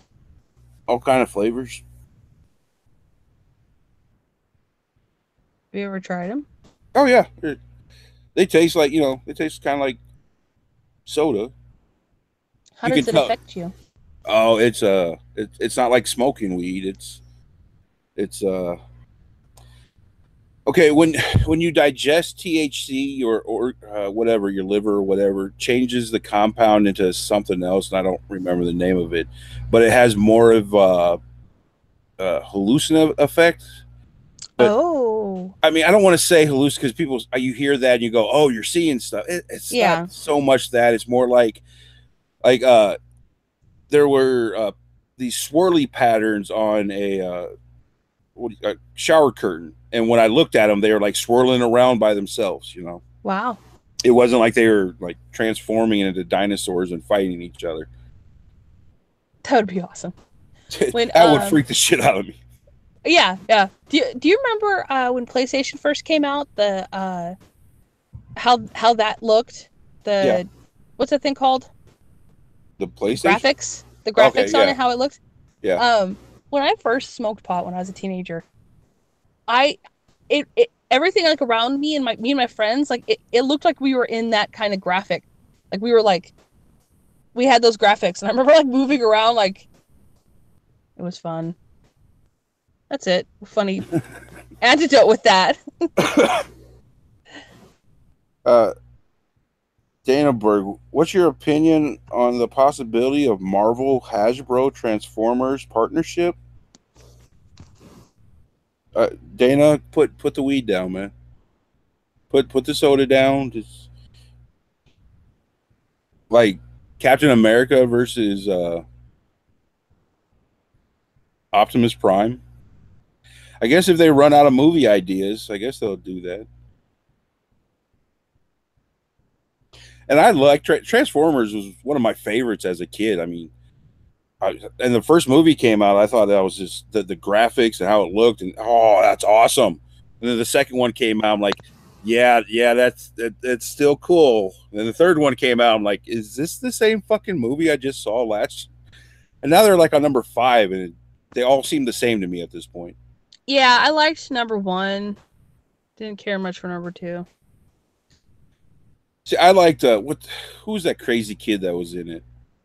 all kind of flavors. Have you ever tried them? Oh yeah, they taste like they taste kind of like soda. How You can does it tell. affect you? Oh, it's not like smoking weed. It's okay when you digest THC or whatever, your liver or whatever changes the compound into something else, and I don't remember the name of it, but it has more of hallucinative effect. But Oh, I mean, I don't want to say hallucinate because people you hear that and you go, "Oh, you're seeing stuff." It's not yeah. so much that. It's more like there were these swirly patterns on a shower curtain, and when I looked at them, they were like swirling around by themselves. Wow. It wasn't like they were like transforming into dinosaurs and fighting each other. That would be awesome. When That would freak the shit out of me. yeah, yeah. Do you remember when PlayStation first came out, the how that looked? Yeah, The what's that thing called? the The PlayStation. graphics? The Okay, graphics on yeah, it, how it looked? yeah. When I first smoked pot when I was a teenager, I it everything like around me and my friends, like it looked like we were in that kind of graphic. Like we had those graphics and I remember like moving around like it was fun. That's it. Funny antidote with that. uh, Dana Berg, what's your opinion on the possibility of Marvel Hasbro Transformers partnership? Dana, put the weed down, man. Put the soda down. Just like Captain America versus Optimus Prime. I guess if they run out of movie ideas, I guess they'll do that. And I like Transformers was one of my favorites as a kid. I mean, and the first movie came out, I thought that was just the graphics and how it looked, and oh, that's awesome. And then the second one came out, I'm like, yeah, that's still cool. And then the third one came out, I'm like, is this the same fucking movie I just saw last? And now they're like on number five, and they all seem the same to me at this point. Yeah, I liked number one. Didn't care much for number two. See, I liked who's that crazy kid that was in it?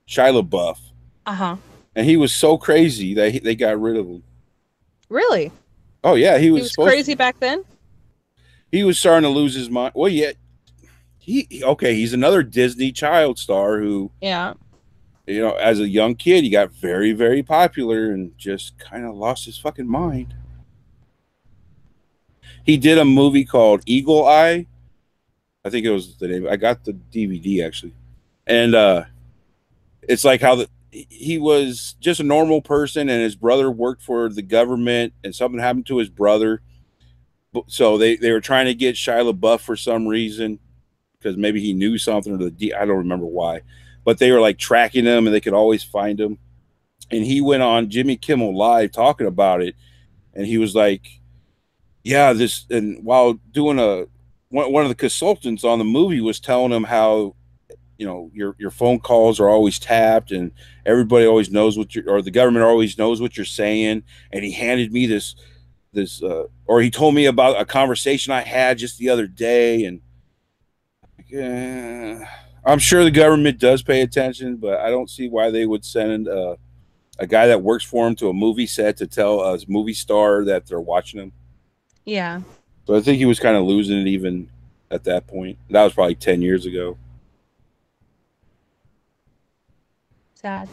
Shia LaBeouf, Uh-huh. and he was so crazy that they got rid of him. Really? Oh yeah, he He was was supposed crazy to. back then? He was starting to lose his mind. Well, yeah, okay. He's another Disney child star who, Yeah. as a young kid, he got very, very popular and just kind of lost his fucking mind. He did a movie called Eagle Eye. I think it was the name. I got the DVD actually, and it's like how he was just a normal person, and his brother worked for the government, and something happened to his brother. So they were trying to get Shia LaBeouf for some reason because maybe he knew something or I don't remember why, but they were like tracking him and they could always find him. And he went on Jimmy Kimmel Live talking about it, and he was like, "Yeah, this." And while doing one of the consultants on the movie was telling him how your phone calls are always tapped and everybody always knows or the government always knows what you're saying. And he handed me or he told me about a conversation I had just the other day, and I'm sure the government does pay attention, but I don't see why they would send a guy that works for him to a movie set to tell a movie star that they're watching him. Yeah. So I think he was kind of losing it even at that point. That was probably 10 years ago. Sad.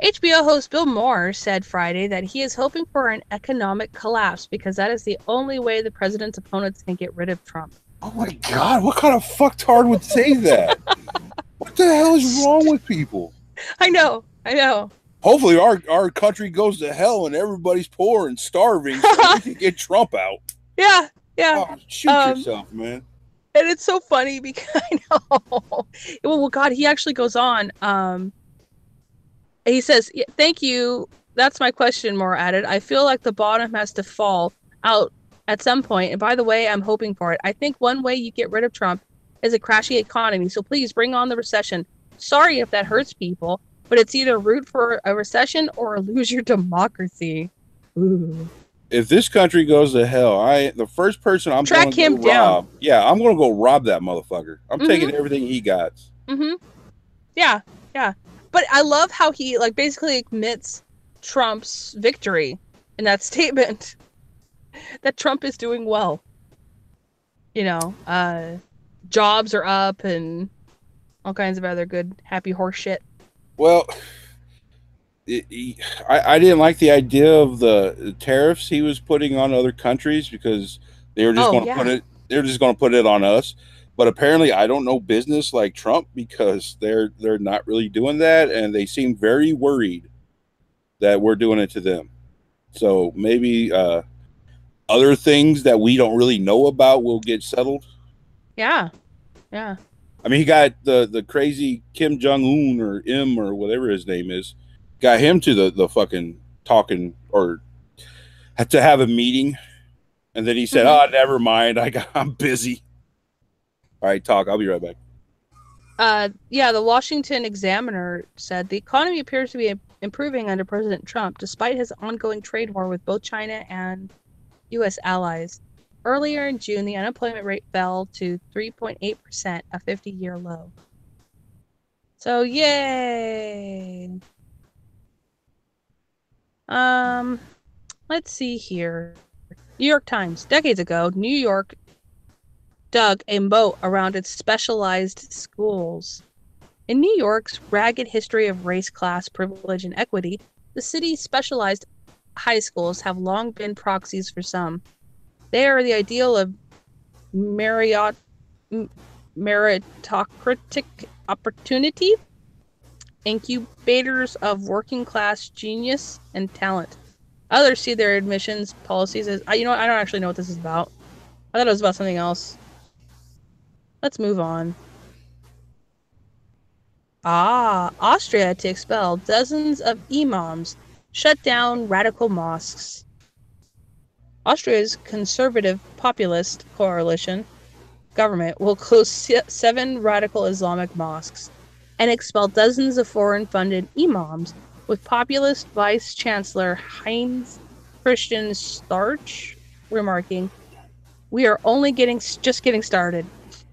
HBO host Bill Maher said Friday that he is hoping for an economic collapse because that is the only way the president's opponents can get rid of Trump. Oh my God, what kind of fucktard would say that? What the hell is wrong with people? I know. Hopefully our country goes to hell and everybody's poor and starving so we can get Trump out. Yeah. Oh, shoot yourself, man. And it's so funny because I know. Well, God, he actually goes on. He says, "Thank you. That's my question." More added, "I feel like the bottom has to fall out at some point. And by the way, I'm hoping for it. I think one way you get rid of Trump is a crashy economy. So please bring on the recession. Sorry if that hurts people, but it's either root for a recession or lose your democracy. Ooh. If this country goes to hell, the first person I'm going Track to go him down. rob. Yeah, I'm going to go rob that motherfucker. I'm taking everything he got. Yeah, yeah. But I love how he like basically admits Trump's victory in that statement that Trump is doing well. You know, jobs are up and all kinds of other good, happy horse shit. Well, I didn't like the idea of the tariffs he was putting on other countries because they were just going to put it. They're just going to put it on us. But apparently, I don't know business like Trump because they're not really doing that, and they seem very worried that we're doing it to them. So maybe other things that we don't really know about will get settled. Yeah, yeah. I mean, he got the crazy Kim Jong-un or whatever his name is, got him to the fucking talking or had to have a meeting, and then he said, "Oh, never mind. I'm busy." All right, talk. I'll be right back. Yeah, the Washington Examiner said the economy appears to be improving under President Trump, despite his ongoing trade war with both China and U.S. allies. Earlier in June, the unemployment rate fell to 3.8%, a 50-year low. So, yay! Let's see here. New York Times. Decades ago, New York dug a moat around its specialized schools. In New York's ragged history of race, class, privilege, and equity, the city's specialized high schools have long been proxies for some. They are the ideal of meritocratic opportunity, incubators of working class genius and talent. Others see their admissions policies as, I don't actually know what this is about. I thought it was about something else. Let's move on. Austria to expel dozens of imams, shut down radical mosques. Austria's conservative populist coalition government will close 7 radical Islamic mosques and expel dozens of foreign-funded imams, with populist Vice Chancellor Heinz Christian Starch remarking, "We are only just getting started."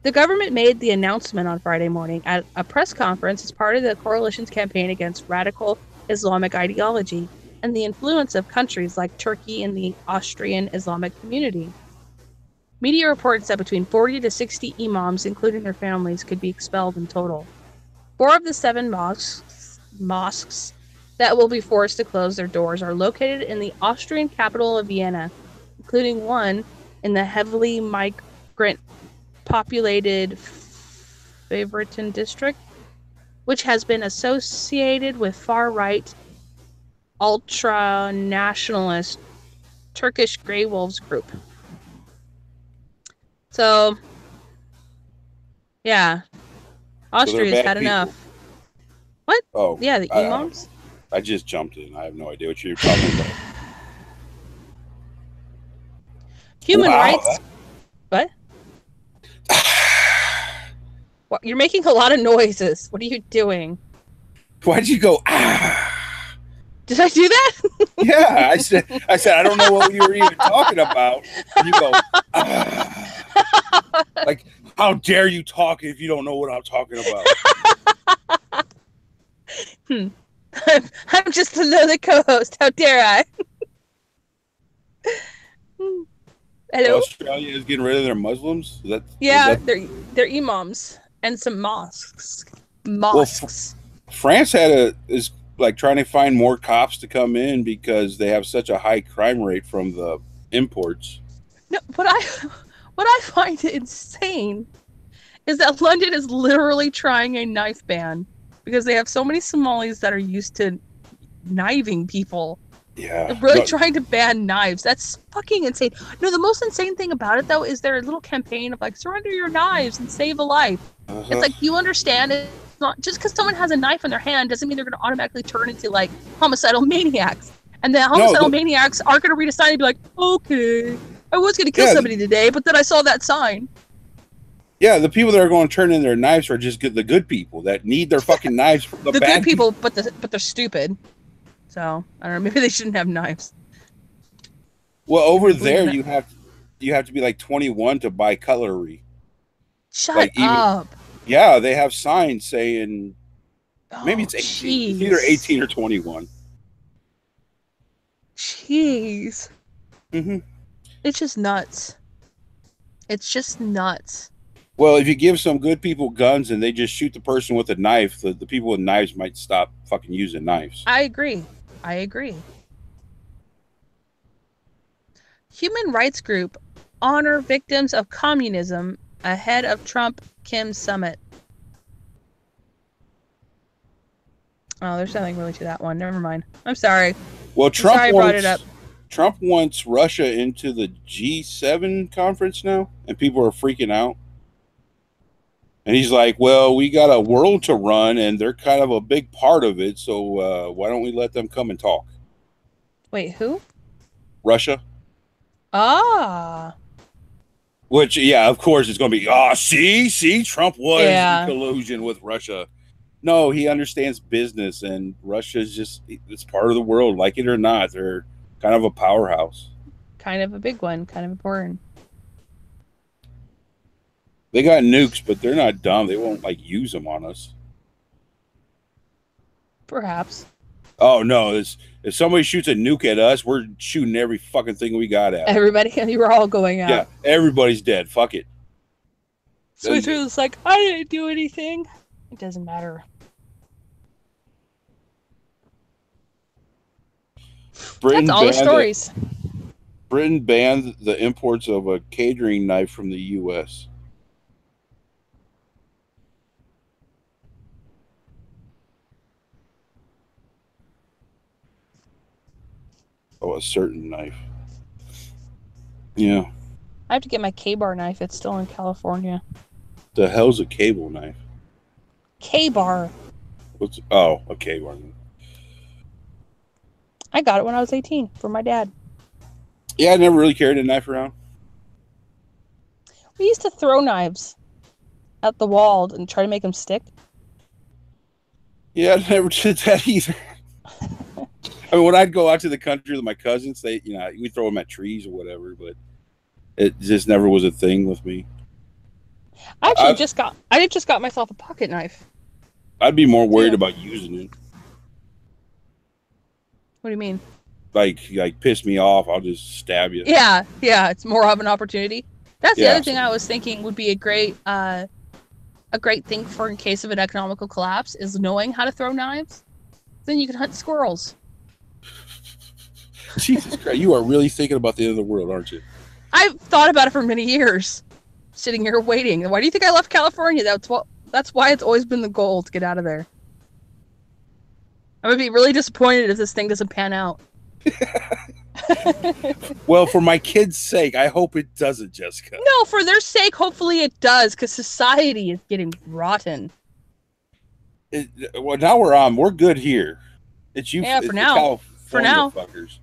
The government made the announcement on Friday morning at a press conference as part of the coalition's campaign against radical Islamic ideology and the influence of countries like Turkey in the Austrian Islamic community. Media reports that between 40 to 60 imams, including their families, could be expelled in total. 4 of the 7 mosques that will be forced to close their doors are located in the Austrian capital of Vienna, including one in the heavily migrant-populated Favoriton district, which has been associated with far-right, ultra-nationalist Turkish Grey Wolves group. So, yeah, Austria's had enough. What? Oh, yeah, the imams? I just jumped in. I have no idea what you're talking about. Human rights. What? What? You're making a lot of noises. What are you doing? Why'd you go? Did I do that? Yeah, I said I don't know what you were even talking about. And you go, like, how dare you talk if you don't know what I'm talking about? I'm just another co-host. How dare I? Hello? Australia is getting rid of their Muslims? They're imams and some mosques. Well, France is like trying to find more cops to come in because they have such a high crime rate from the imports. No, what I find insane is that London is literally trying a knife ban because they have so many Somalis that are used to knifing people. Yeah. They're really trying to ban knives. That's fucking insane. No, the most insane thing about it, though, is their little campaign of, like, surrender your knives and save a life. It's like, you understand it's not just because someone has a knife in their hand doesn't mean they're going to automatically turn into, like, homicidal maniacs. And the homicidal maniacs aren't going to read a sign and be like, okay, I was going to kill somebody today, but then I saw that sign. Yeah, the people that are going to turn in their knives are just the good people that need their fucking knives from the The bad good people, but they're stupid. So I don't know. Maybe they shouldn't have knives. Well, I over don't believe there in it. you have to be like 21 to buy cutlery. Shut Like even up. yeah, they have signs saying maybe Oh, it's 18. It's either jeez. 18 or 21. Jeez. Hmm. It's just nuts. It's just nuts. Well, if you give some good people guns and they just shoot the person with a knife, the people with knives might stop fucking using knives. I agree. I agree. Human rights group honor victims of communism ahead of Trump Kim summit. Oh, there's nothing really to that one. Never mind. I'm sorry. Well, I'm sorry I brought it up. Trump wants Russia into the G7 conference now, and people are freaking out. And he's like, "Well, we got a world to run, and they're kind of a big part of it. So why don't we let them come and talk?" Wait, who? Russia, Ah. which yeah, of course, it's going to be. Oh, see, Trump was in Yeah. collusion with Russia. No, he understands business, and Russia's just it's part of the world, like it or not. They're kind of a powerhouse. Kind of a big one. Kind of important. They got nukes, but they're not dumb. They won't like use them on us. Perhaps. Oh no, if somebody shoots a nuke at us, we're shooting every fucking thing we got at them. Everybody, you were all going out. Yeah, everybody's dead. Fuck it. Switzerland's like, I didn't do anything. It doesn't matter. Britain That's all the banned stories. Britain banned the imports of a catering knife from the U.S. Oh, a certain knife. Yeah. I have to get my K-bar knife. It's still in California. The hell's a cable knife? K-bar. What's a cable knife? I got it when I was 18 from my dad. Yeah, I never really carried a knife around. We used to throw knives at the wall and try to make them stick. Yeah, I never did that either. I mean, when I'd go out to the country with my cousins, we throw them at trees or whatever, but it just never was a thing with me. I I, just got myself a pocket knife. I'd be more worried about using it. What do you mean? Like piss me off, I'll just stab you. Yeah, it's more of an opportunity. That's the other thing I was thinking would be a great thing for in case of an economical collapse is knowing how to throw knives. Then you can hunt squirrels. Jesus Christ, you are really thinking about the end of the world, aren't you? I've thought about it for many years, sitting here waiting. Why do you think I left California? That's why it's always been the goal to get out of there. I would be really disappointed if this thing doesn't pan out. Well, for my kids' sake, I hope it doesn't, Jessica. No, for their sake, hopefully it does, because society is getting rotten. Well, now we're good here. It's you, yeah, it's for now. California For now, fuckers.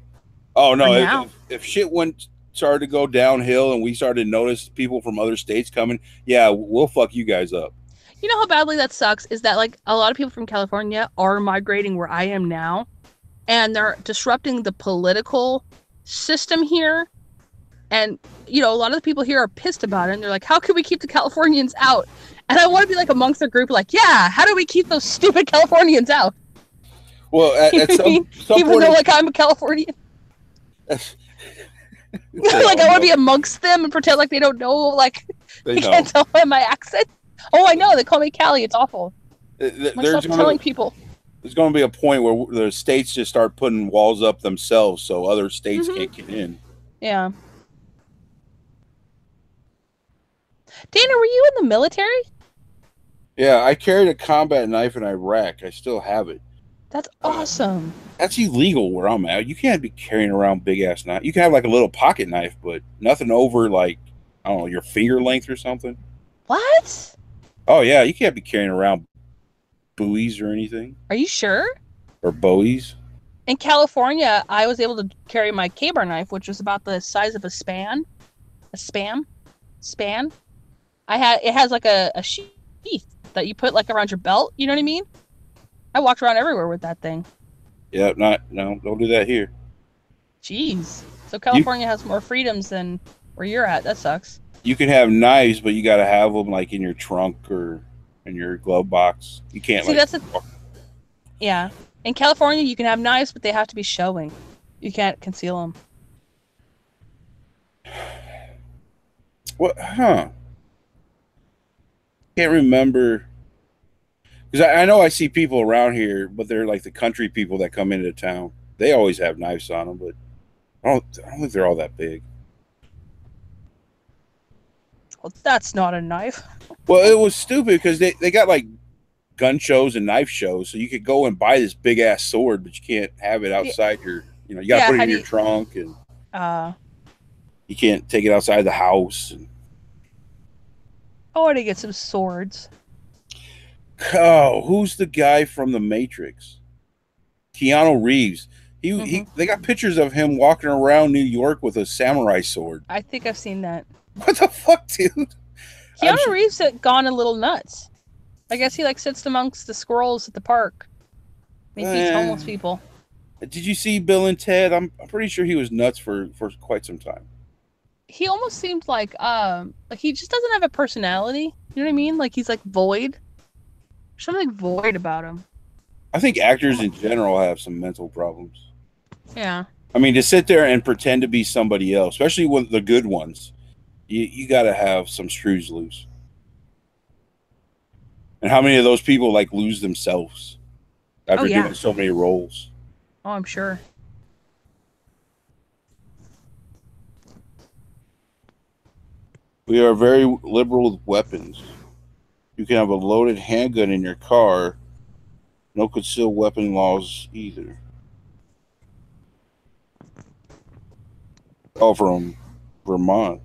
Oh no! If shit started to go downhill and we started to notice people from other states coming, yeah, we'll fuck you guys up. You know how badly that sucks is that like a lot of people from California are migrating where I am now, and they're disrupting the political system here. And a lot of the people here are pissed about it, and they're like, "How can we keep the Californians out?" And I want to be like amongst the group, like, "Yeah, how do we keep those stupid Californians out?" Well, at some even point, though like I'm a Californian. Like I want to be amongst them and pretend like they don't know, like they can't tell by my accent. Oh, I know. They call me Cali. It's awful. There's telling people. There's going to be a point where the states just start putting walls up themselves so other states can't get in. Yeah. Dana, were you in the military? Yeah, I carried a combat knife in Iraq. I still have it. That's awesome. That's illegal where I'm at. You can't be carrying around big ass knife. You can have like a little pocket knife, but nothing over like, I don't know, your finger length or something. What? Oh yeah, you can't be carrying around buoys or anything. Are you sure? Or bowies. In California, I was able to carry my K-bar knife, which was about the size of a span. A span? Span? It has like a sheath that you put like around your belt. You know what I mean? I walked around everywhere with that thing. Yeah, not no, don't do that here. Jeez. So You California has more freedoms than where you're at. That sucks. you can have knives, but you got to have them like in your trunk or in your glove box. You can't See, like. that's a yeah. In California, you can have knives, but they have to be showing. You can't conceal them. What? Huh? Can't remember because I know I see people around here, but they're like the country people that come into town. They always have knives on them, but I don't think they're all that big. Well, that's not a knife. Well, it was stupid because they got like gun shows and knife shows, so you could go and buy this big ass sword, but you can't have it Yeah, outside your. You know, you got to yeah, put it how in do your you trunk, and uh you can't take it outside the house. And, I want to get some swords. oh, who's the guy from the Matrix? Keanu Reeves. Hmm. They got pictures of him walking around New York with a samurai sword. I think I've seen that. What the fuck, dude? I'm Keanu Reeves had gone a little nuts. I guess he like sits amongst the squirrels at the park. And he feeds eh. homeless people. Did you see Bill and Ted? I'm pretty sure he was nuts for quite some time. He almost seemed like he just doesn't have a personality. You know what I mean? Like he's like void. There's something void about him. I think actors in general have some mental problems. Yeah. I mean, to sit there and pretend to be somebody else, especially with the good ones, you got to have some screws loose. And how many of those people like lose themselves Oh after yeah. doing so many roles? Oh, I'm sure. We are very liberal with weapons. You can have a loaded handgun in your car. No concealed weapon laws either. Oh, from Vermont.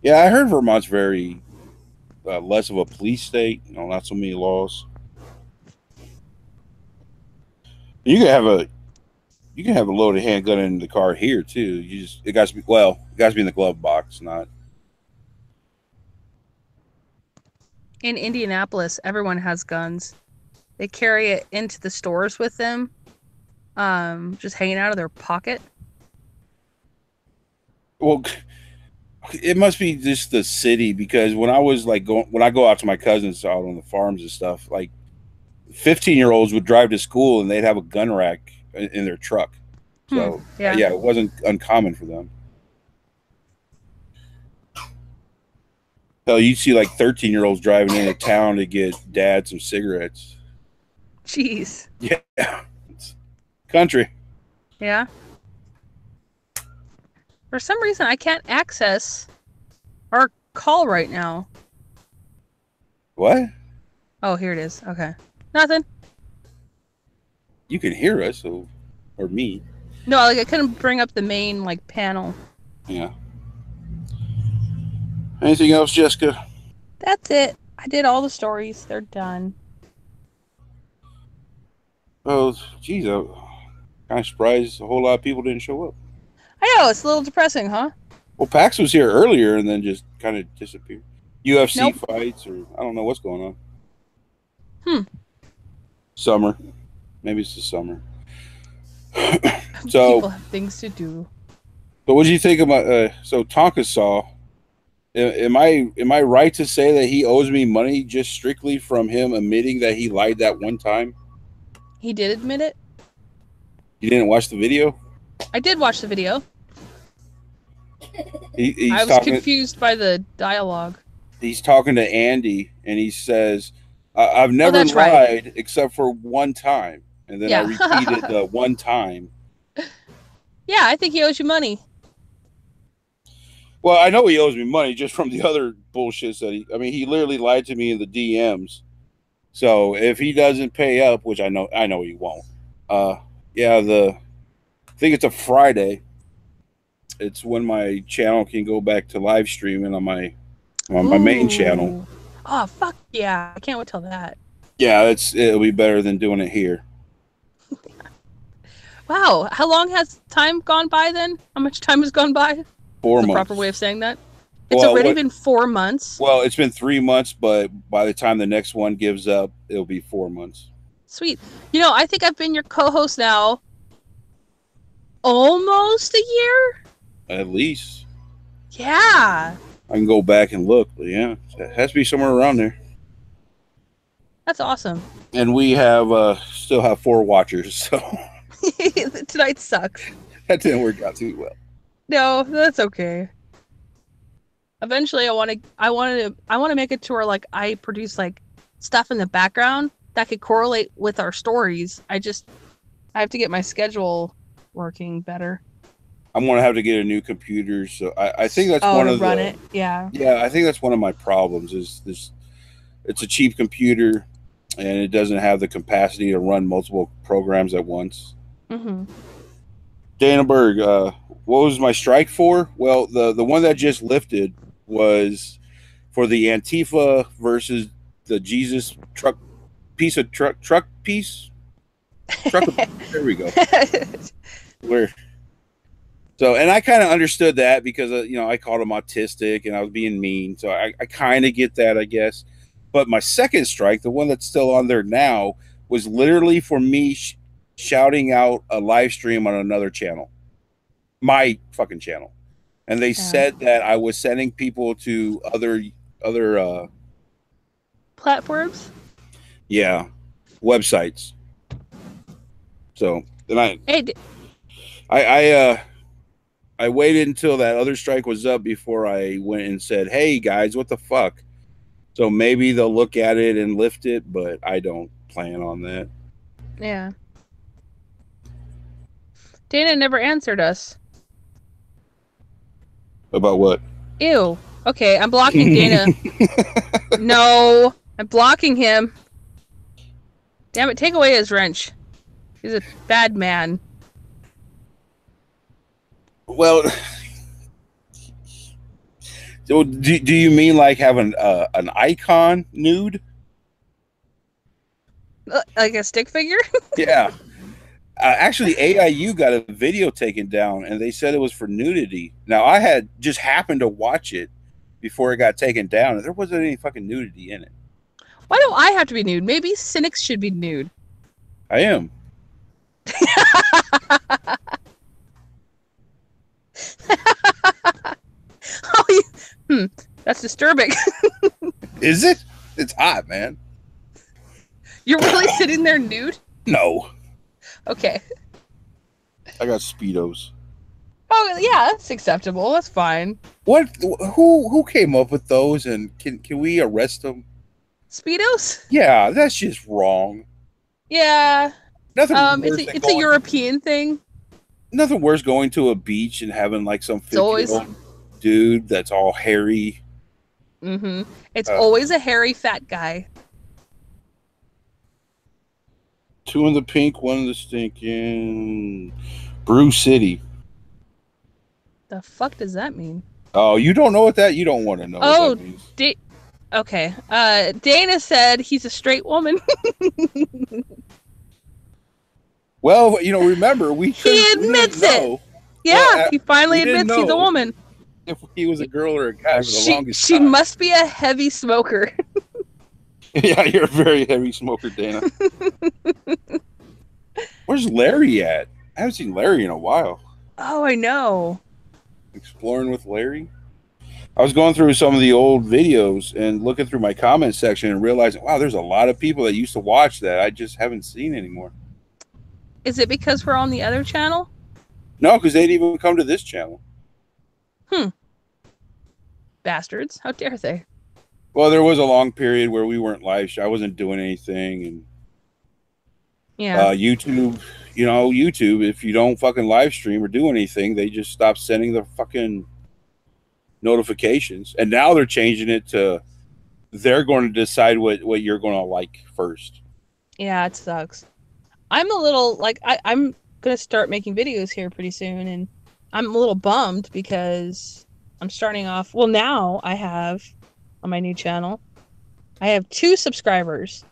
Yeah, I heard Vermont's very less of a police state. You know, not so many laws. You can have a you can have a loaded handgun in the car here too. You just it got to be it got to be in the glove box, not. In Indianapolis, everyone has guns. They carry it into the stores with them, just hanging out of their pocket. Well, it must be just the city because when I was like going when I go out to my cousins out on the farms and stuff, like 15-year-olds would drive to school and they'd have a gun rack in their truck. So Yeah. yeah, it wasn't uncommon for them. Hell, you'd see like 13-year-olds driving into town to get dad some cigarettes. Jeez. Yeah, it's country. Yeah. For some reason, I can't access our call right now. What? Oh, here it is. Okay. Nothing. You can hear us, so or me. No, like I couldn't bring up the main like panel. Yeah. Anything else, Jessica? That's it. I did all the stories. They're done. Oh, geez, I'm kind of surprised a whole lot of people didn't show up. I know, it's a little depressing, huh? Well, PAX was here earlier and then just kind of disappeared. UFC Nope. fights, or I don't know what's going on. Hmm. Summer, maybe it's the summer. So, People have things to do. but what do you think about? So Tonka saw. Am I right to say that he owes me money just strictly from him admitting that he lied that one time? He did admit it. You didn't watch the video? I did watch the video. He's I was talking. confused by the dialogue. He's talking to Andy, and he says, "I've never that's lied right. except for one time," and then I Yeah. repeated the one time. Yeah, I think he owes you money. Well, I know he owes me money just from the other bullshit that he. I mean, he literally lied to me in the DMs. So if he doesn't pay up, which I know he won't. Yeah, I think it's a Friday. It's when my channel can go back to live streaming on my main channel. Ooh. Oh, fuck yeah. I can't wait till that. Yeah, it'll be better than doing it here. Wow. How long has time gone by then? How much time has gone by? 4 The months. proper way of saying that. It's Well, already been 4 months. Well, it's been 3 months, but by the time the next one gives up, it'll be 4 months. Sweet. I think I've been your co-host now almost a year. At least. Yeah. I can go back and look, but yeah, it has to be somewhere around there. That's awesome. And we have still have 4 watchers, so Tonight sucks. that didn't work out too well. No, that's okay. Eventually, I want to make it to where like I produce like stuff in the background that could correlate with our stories. I have to get my schedule working better. I'm gonna have to get a new computer, so I think that's one of run it. Yeah. Yeah, I think that's one of my problems. Is this? It's a cheap computer, and it doesn't have the capacity to run multiple programs at once. Mm-hmm. Dana Berg, what was my strike for? Well, the one that just lifted was for the Antifa versus the Jesus truck piece. There we go. Where? So, and I kind of understood that because I called him autistic and I was being mean. So I kind of get that, I guess. But my second strike, the one that's still on there now, was literally for me shouting out a live stream on another channel, my fucking channel, and they said that I was sending people to other platforms, websites. So then I waited until that other strike was up before I went and said, "Hey guys, what the fuck?" So maybe they'll look at it and lift it, but I don't plan on that. Yeah. Dana never answered us. About what? Ew. Okay, I'm blocking Dana. No, I'm blocking him. Damn it, take away his wrench. He's a bad man. Well, do you mean like having an icon nude? Like a stick figure? Yeah. Actually, AIU got a video taken down, and they said it was for nudity. Now, I had just happened to watch it before it got taken down, and there wasn't any fucking nudity in it. Why do I have to be nude? Maybe cynics should be nude. I am. That's disturbing. Is it? It's hot, man. You're really sitting there nude? No. Okay. I got Speedos. Oh yeah, that's acceptable. That's fine. What? Who came up with those? And can we arrest them? Speedos? Yeah, that's just wrong. Yeah. Nothing. It's a European thing. Nothing worse going to a beach and having like some 50-year-old dude that's all hairy. Mm-hmm. It's always a hairy fat guy. 2 in the pink, 1 in the stinking Brew City. The fuck does that mean? Oh, you don't know what that? You don't want to know what that means. Okay. Dana said he's a straight woman. Well, remember, he admits it. Yeah, well, he finally admits he's a woman. If he was a girl or a guy for the longest time. She time. must be a heavy smoker. Yeah, you're a very heavy smoker, Dana. Where's Larry at? I haven't seen Larry in a while. Oh, I know. Exploring with Larry? I was going through some of the old videos and looking through my comment section and realizing, wow, there's a lot of people that used to watch that I just haven't seen anymore. Is it because we're on the other channel? No, because they didn't even come to this channel. Bastards. How dare they? Well, there was a long period where we weren't live. I wasn't doing anything. And YouTube, YouTube, if you don't fucking live stream or do anything, they just stop sending the fucking notifications. And now they're changing it to they're going to decide what you're going to like first. Yeah, it sucks. I'm a little I'm going to start making videos here pretty soon. And I'm a little bummed because I'm starting off. Well, now I have on my new channel, I have 2 subscribers.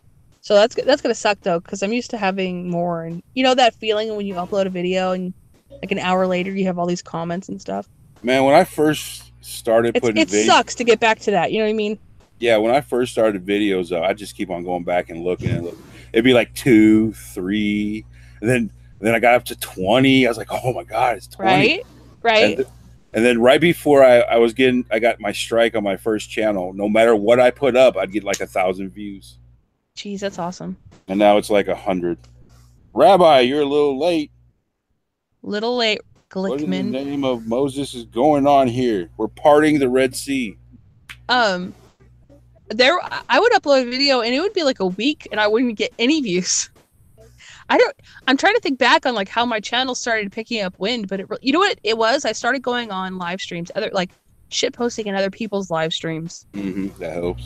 So that's going to suck though, because I'm used to having more. And that feeling when you upload a video and like an hour later you have all these comments and stuff. Man, when I first started putting It sucks to get back to that. You know what I mean? yeah, when I first started videos, though, I just keep on going back and looking and looking. It'd be like 2, 3, and then I got up to 20. I was like, oh my god, it's 20. Right? Right? And and then right before I got my strike on my first channel. No matter what I put up, I'd get like 1,000 views, Jeez, that's awesome. and now it's like 100. Rabbi, you're a little late. Little late, What in the Glickman. name of Moses is going on here? We're parting the Red Sea. Um, there, I would upload a video and it would be like a week and I wouldn't get any views. I'm trying to think back on like how my channel started picking up wind, but you know what it was? I started going on live streams, other like shit posting in other people's live streams. That helps.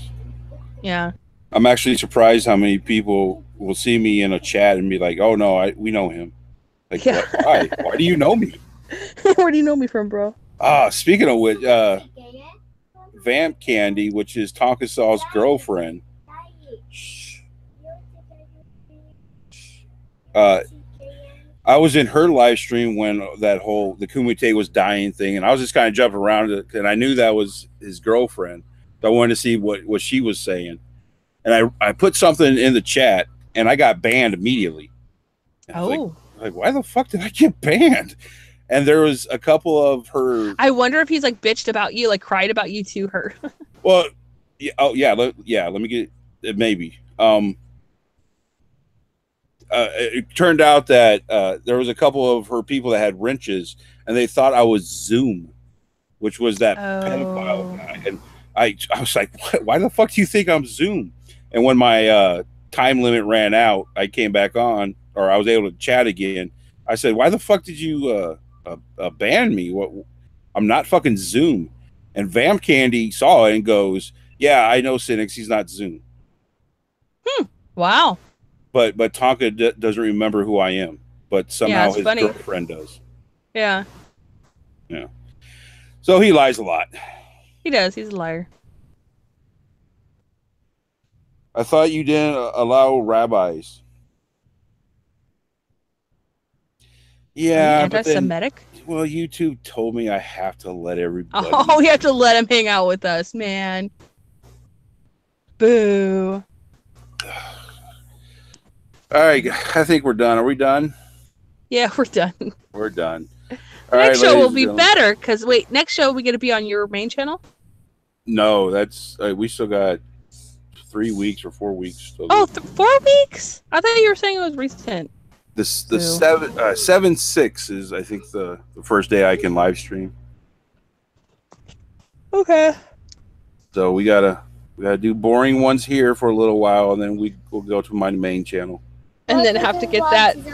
Yeah. I'm actually surprised how many people will see me in a chat and be like, "Oh no, we know him." Like, Yeah. why? Why do you know me? Where do you know me from, bro? Speaking of which, Vamp Candy, which is Tonka Saw's girlfriend, uh, I was in her live stream when the Kumite was dying thing, and I was just kind of jumping around it, and I knew that was his girlfriend. So I wanted to see what she was saying, and I put something in the chat, and I got banned immediately. And I was like, why the fuck did I get banned? And there was a couple of her. I wonder if he's like bitched about you, like cried about you to her. Well, yeah, let me get it. Maybe. It turned out that there was a couple of her people that had wrenches, and they thought I was Zoom, which was that pedophile guy. And I was like, why the fuck do you think I'm Zoom? And when my time limit ran out, I came back on, or I was able to chat again. I said, why the fuck did you ban me? What? I'm not fucking Zoom. And Vamp Candy saw it and goes, yeah, I know Cynics. He's not Zoom. Wow. But Tonka doesn't remember who I am. But somehow his girlfriend does. Yeah. Yeah. So he lies a lot. He does. He's a liar. I thought you didn't allow rabbis. Yeah, anti-Semitic? Well, YouTube told me I have to let everybody. Oh, we have to let him hang out with us, man. Boo. All right, I think we're done. Are we done? Yeah, we're done. We're done. Next show will be better, because wait, next show we gonna be on your main channel? No, that's we still got 3 weeks or 4 weeks. 4 weeks? I thought you were saying it was recent. The 7/6 is I think the first day I can live stream. Okay. So we gotta do boring ones here for a little while, and then we'll go to my main channel. And then have to get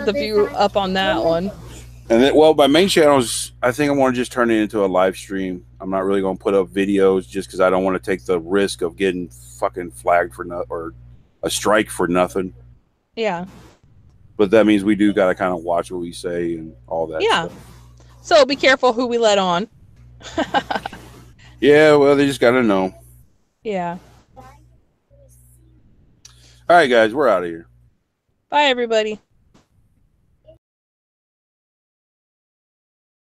the view up on that one. And then, well, my main channel is, I think I want to just turn it into a live stream. I'm not really going to put up videos just because I don't want to take the risk of getting fucking flagged for or a strike for nothing. Yeah. But that means we do got to kind of watch what we say and all that. Yeah. Stuff. So be careful who we let on. Yeah, well, they just got to know. Yeah. All right, guys, we're out of here. Bye, everybody.